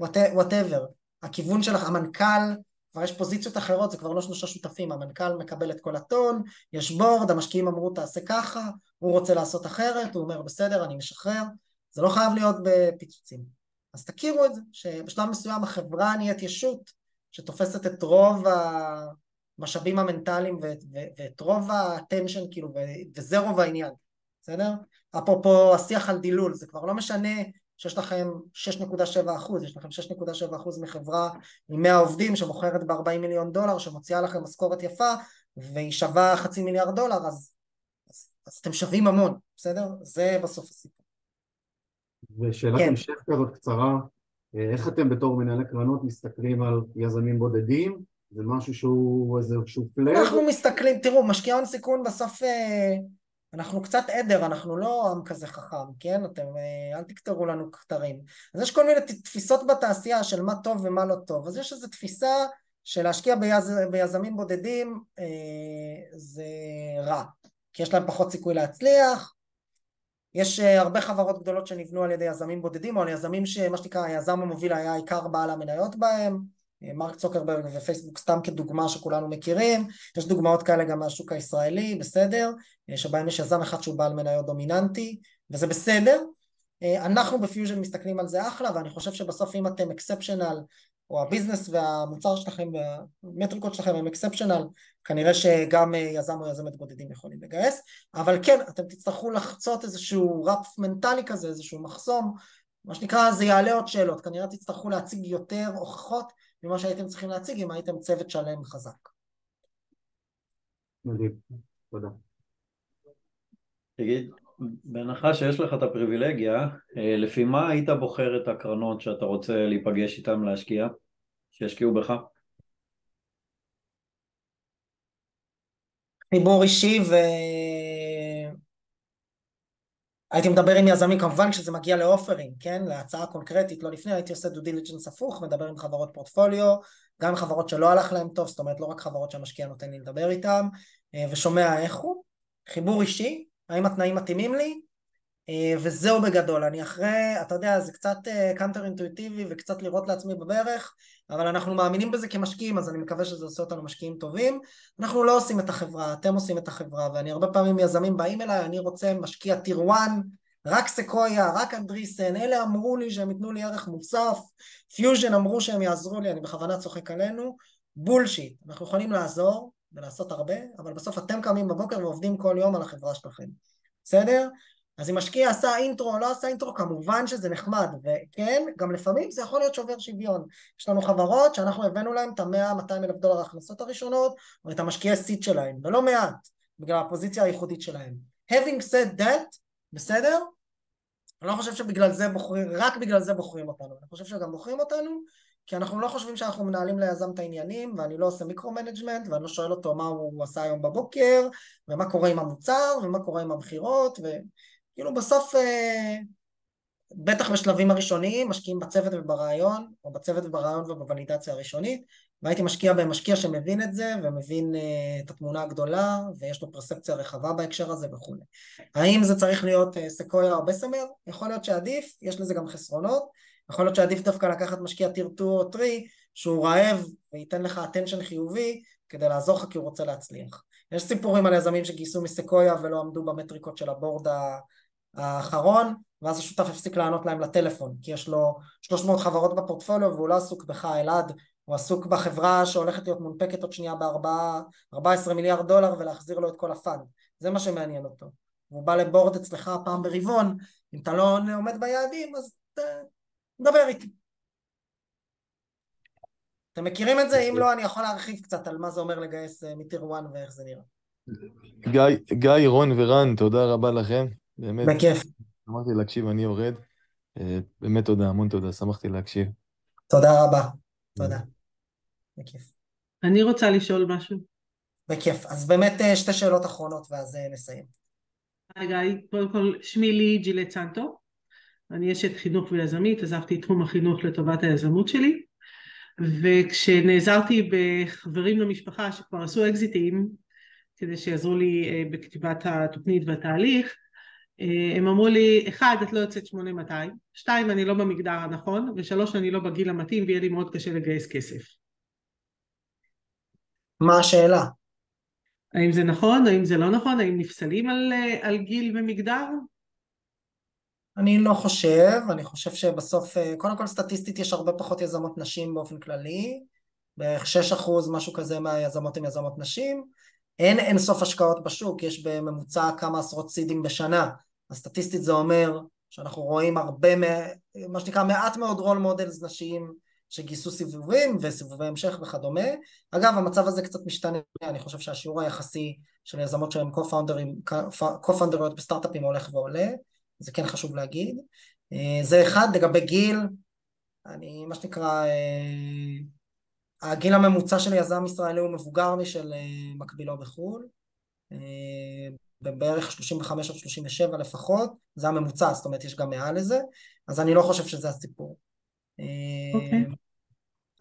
whatever. הכיוון שלך, המנכ"ל, כבר יש פוזיציות אחרות, זה כבר לא 3 שותפים, המנכ"ל מקבל את כל הטון, יש בורד, המשקיעים אמרו תעשה ככה, הוא רוצה לעשות אחרת, הוא אומר בסדר, אני משחרר, זה לא חייב להיות בפיצוצים. אז תכירו את זה, שבשלב מסוים החברה נהיית ישות, שתופסת את רוב המשאבים המנטליים ואת רוב הטנשן, כאילו, וזה רוב העניין. בסדר? אפרופו השיח על דילול, זה כבר לא משנה שיש לכם 6.7%, יש לכם 6.7% מחברה עם 100 עובדים שמוכרת ב$40 מיליון, שמוציאה לכם משכורת יפה, והיא שווה $500 מיליון, אז אתם שווים המון, בסדר? זה בסוף הסיפור. ושאלת המשך כזאת קצרה, איך אתם בתור מנהלי קרנות מסתכלים על יזמים בודדים? זה משהו שהוא איזשהו פלאג? אנחנו מסתכלים, תראו, משקיעי הון סיכון בסוף אנחנו קצת עדר, אנחנו לא עם כזה חכם, כן? אתם אל תכתרו לנו כתרים. אז יש כל מיני תפיסות בתעשייה של מה טוב ומה לא טוב. אז יש איזו תפיסה של להשקיע ביזמים בודדים זה רע, כי יש להם פחות סיכוי להצליח. יש הרבה חברות גדולות שנבנו על ידי יזמים בודדים, או על יזמים שמה שנקרא היזם המוביל היה עיקר בעל המניות בהם, מרק צוקרברג ופייסבוק סתם כדוגמה שכולנו מכירים, יש דוגמאות כאלה גם מהשוק הישראלי, בסדר, שבהם יש יזם אחד שהוא בעל מניות דומיננטי, וזה בסדר. אנחנו בפיוז'ן מסתכלים על זה אחלה, ואני חושב שבסוף אם אתם אקספשנל, או הביזנס והמוצר שלכם והמטריקות שלכם הם אקספשנל, כנראה שגם יזם או יזמת בודדים יכולים לגייס, אבל כן, אתם תצטרכו לחצות איזשהו רף מנטלי כזה, איזשהו מחסום, מה שנקרא, זה יעלה עוד שאלות, כנראה תצטרכו להציג יותר הוכחות ממה שהייתם צריכים להציג אם הייתם צוות שלם חזק. מדהים, תודה. תגיד, בהנחה שיש לך את הפריבילגיה, לפי מה היית בוחר את הקרנות שאתה רוצה להיפגש איתם להשקיע, שישקיעו בך? חיבור אישי הייתי מדבר עם יזמים, כמובן כשזה מגיע לאופרים, כן? להצעה קונקרטית, לא לפני, הייתי עושה דו דיליג'נס הפוך, מדבר עם חברות פורטפוליו, גם חברות שלא הלך להם טוב, זאת אומרת לא רק חברות שהמשקיע נותן לי לדבר איתם, ושומע איך הוא, חיבור אישי, האם התנאים מתאימים לי, וזהו בגדול. אני אחרי, אתה יודע, זה קצת קאנטר אינטואיטיבי וקצת לראות לעצמי בברך, אבל אנחנו מאמינים בזה כמשקיעים, אז אני מקווה שזה עושה אותנו משקיעים טובים. אנחנו לא עושים את החברה, אתם עושים את החברה, ואני הרבה פעמים יזמים באים אליי, אני רוצה משקיע טיר 1, רק סקויה, רק אנדריסן, אלה אמרו לי שהם ייתנו לי ערך מוסף, פיוז'ן אמרו שהם יעזרו לי, אני בכוונה צוחק עלינו, בולשיט, אנחנו יכולים לעזור ולעשות הרבה, אבל בסוף אתם קמים בבוקר ועובדים כל יום על החברה שלכם, בסדר? אז אם משקיע עשה אינטרו או לא עשה אינטרו, כמובן שזה נחמד, וכן, גם לפעמים זה יכול להיות שובר שוויון. יש לנו חברות שאנחנו הבאנו להם את $100-200 אלף ההכנסות הראשונות, או את המשקיעי סיט שלהם, ולא מעט, בגלל הפוזיציה הייחודית שלהם. Having said that, בסדר? אני לא חושב שבגלל זה בוחרים, רק בגלל זה בוחרים אותנו. אני חושב שגם בוחרים אותנו, כי אנחנו לא חושבים שאנחנו מנהלים ליזם את העניינים, ואני לא עושה מיקרו-מנג'מנט, ואני לא שואל אותו מה הוא עשה היום בבוקר, ומה קורה עם המוצר, ומה קורה עם המחירות, וכאילו בסוף, בטח בשלבים הראשוניים, משקיעים בצוות וברעיון, או בצוות וברעיון ובוולידציה הראשונית, והייתי משקיע במשקיע שמבין את זה, ומבין את התמונה הגדולה, ויש לו פרספציה רחבה בהקשר הזה וכו'. האם זה צריך להיות סקויה או בסמר? יכול להיות שעדיף, יש לזה גם חסרונות, יכול להיות שעדיף דווקא לקחת משקיע טיר 2 או 3, שהוא רעב וייתן לך attention חיובי, כדי לעזור לך כי הוא רוצה להצליח. יש סיפורים על יזמים שגייסו מסקויה ולא עמדו במטריקות של הבורד האחרון, ואז השותף הפסיק לענות להם לטלפון, כי יש לו 300 חברות בפורטפוליו, והוא לא עסוק בך אלעד, הוא עסוק בחברה שהולכת להיות מונפקת עוד שנייה ב$14 מיליארד, ולהחזיר לו את כל הפאנד. זה מה שמעניין אותו. והוא בא לבורד אצלך פעם ברבעון, אם אתה לא עומד ביעדים, אז דבר איתי. אתם מכירים את זה? אם לא, אני יכול להרחיב קצת על מה זה אומר לגייס מטיר 1 ואיך זה נראה. גיא, רון ורן, תודה רבה לכם. באמת. בכיף. אמרתי להקשיב, אני יורד. באמת תודה, המון תודה, שמחתי להקשיב. תודה רבה. תודה. בכיף. אני רוצה לשאול משהו. בכיף. אז באמת שתי שאלות אחרונות ואז נסיים. היי גיא, קודם כל שמי לי ג'ילט סנטו. אני אשת חינוך ויזמית, עזבתי את תחום החינוך לטובת היזמות שלי. וכשנעזרתי בחברים למשפחה שכבר עשו אקזיטים, כדי שיעזרו לי בכתיבת התוכנית והתהליך, הם אמרו לי, 1, את לא יוצאת 8200, 2, אני לא במגדר הנכון, ו3, אני לא בגיל המתאים, ויהיה לי מאוד קשה לגייס כסף. מה השאלה? האם זה נכון, האם זה לא נכון, האם נפסלים על גיל ומגדר? אני לא חושב, אני חושב שבסוף, קודם כל סטטיסטית יש הרבה פחות יזמות נשים באופן כללי, בערך 6% משהו כזה מהיזמות הם יזמות נשים, אין סוף השקעות בשוק, יש בממוצע כמה עשרות סידים בשנה, הסטטיסטית זה אומר שאנחנו רואים הרבה, מה שנקרא מעט מאוד רול מודלס נשיים שגייסו סיבובים וסיבובי המשך וכדומה. אגב, המצב הזה קצת משתנה, אני חושב שהשיעור היחסי של יזמות שהם קו-פאונדריות בסטארט-אפים הולך ועולה, זה כן חשוב להגיד. זה אחד, לגבי גיל, אני מה שנקרא, הגיל הממוצע של יזם ישראלי הוא מבוגר משל מקבילו בחו"ל, בערך 35 או 37 לפחות, זה הממוצע, זאת אומרת יש גם מעל לזה, אז אני לא חושב שזה הסיפור.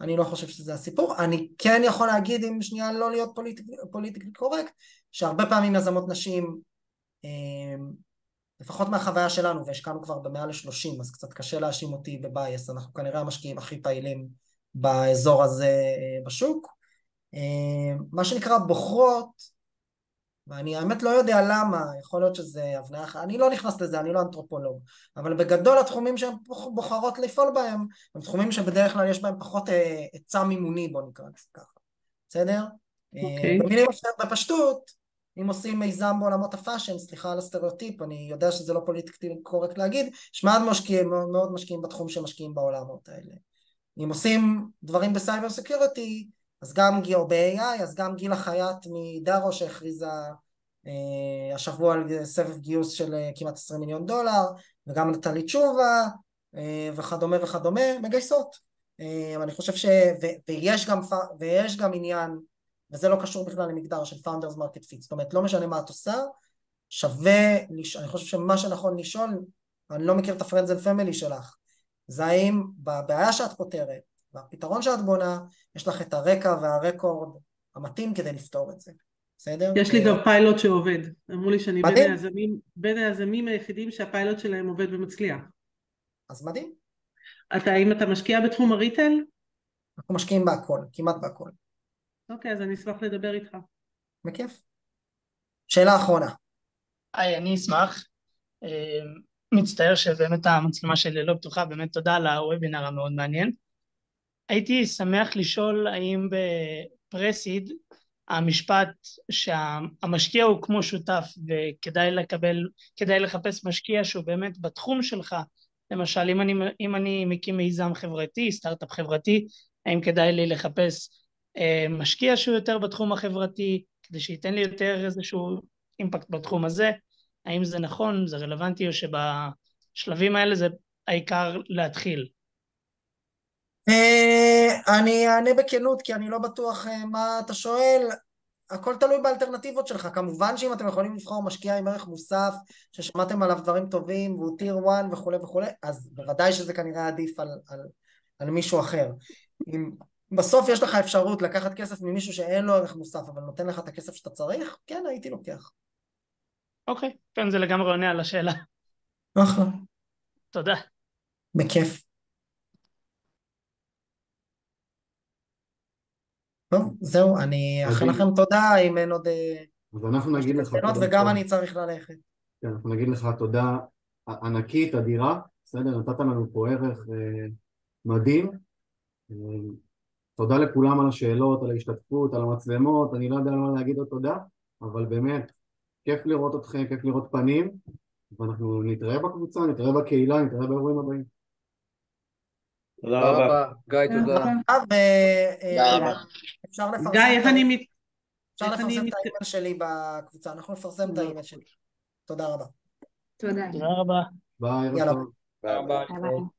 אני לא חושב שזה הסיפור. אני כן יכול להגיד, אם שנייה לא להיות פוליטיקלי קורקט, שהרבה פעמים יזמות נשים, לפחות מהחוויה שלנו, והשקענו כבר במעל ל-30, אז קצת קשה להאשים אותי בבייס, אנחנו כנראה המשקיעים הכי פעילים באזור הזה בשוק. מה שנקרא בוחרות, ואני האמת לא יודע למה, יכול להיות שזה הבניה, אני לא נכנס לזה, אני לא אנתרופולוג, אבל בגדול התחומים שהן בוחרות לפעול בהם, הם תחומים שבדרך כלל יש בהם פחות היצע מימוני, בוא נקרא לזה ככה, בסדר? במילים בפשטות, אם עושים מיזם בעולמות הפאשן, סליחה על הסטריאוטיפ, אני יודע שזה לא פוליטיקלי קורקט להגיד, מאוד משקיעים בתחום שמשקיעים בעולמות האלה. אם עושים דברים בסייבר סקיוריטי, אז גם גיל, או ב-AI, אז גם גיל החייט מדארו שהכריזה השבוע על סבב גיוס של כמעט $20 מיליון, וגם נטלי תשובה, וכדומה וכדומה, מגייסות. אני חושב ויש גם עניין, וזה לא קשור בכלל למגדר של Founders Market Fit, זאת אומרת, לא משנה מה את עושה, אני חושב שמה שנכון לשאול, אני לא מכיר את ה-Friends and Family שלך, זה האם בבעיה שאת פותרת, והפתרון שאת בונה, יש לך את הרקע והרקורד המתאים כדי לפתור את זה. בסדר? יש לי גם פיילוט שעובד. אמרו לי שאני בין היזמים היחידים שהפיילוט שלהם עובד ומצליח. אז מדהים. אם אתה משקיע בתחום הריטל? אנחנו משקיעים בהכל, כמעט בהכל. אוקיי, אז אני אשמח לדבר איתך. בכיף. שאלה אחרונה. היי, אני אשמח. מצטער שבאמת המצלמה שלי לא פתוחה, באמת תודה על הוובינר המאוד מעניין. הייתי שמח לשאול האם בפרסיד המשפט שהמשקיע הוא כמו שותף וכדאי לחפש משקיע שהוא באמת בתחום שלך, למשל אם אני מקים מיזם חברתי, סטארט-אפ חברתי, האם כדאי לי לחפש משקיע שהוא יותר בתחום החברתי כדי שייתן לי יותר איזשהו אימפקט בתחום הזה, האם זה נכון, זה רלוונטי או השלבים האלה זה העיקר להתחיל. אני אענה בכנות, כי אני לא בטוח מה אתה שואל. הכל תלוי באלטרנטיבות שלך. כמובן שאם אתם יכולים לבחור משקיע עם ערך מוסף, ששמעתם עליו דברים טובים, והוא טיר 1 וכו' וכו', אז בוודאי שזה כנראה עדיף על מישהו אחר. אם בסוף יש לך אפשרות לקחת כסף ממישהו שאין לו ערך מוסף, אבל נותן לך את הכסף שאתה צריך, כן, הייתי לוקח. אוקיי, כן, זה לגמרי עונה על השאלה. אחלה. תודה. בכיף. טוב, זהו, אני אאחל לכם תודה, אם אין עוד... אז אנחנו נגיד לך תודה. וגם אני צריך ללכת. כן, אנחנו נגיד לך תודה ענקית, אדירה, בסדר? נתת לנו פה ערך מדהים. תודה לכולם על השאלות, על ההשתתפות, על המצלמות, אני לא יודע מה להגיד עוד תודה, אבל באמת, כיף לראות אתכם, כיף לראות פנים, ואנחנו נתראה בקבוצה, נתראה בקהילה, נתראה באירועים הבאים. תודה רבה. גיא, תודה. אפשר לפרסם גיא, איך אני את האימייל שלי בקבוצה, אנחנו נפרסם את האימייל שלי. תודה רבה. תודה. תודה רבה. ביי, יאללה. רבה. ביי.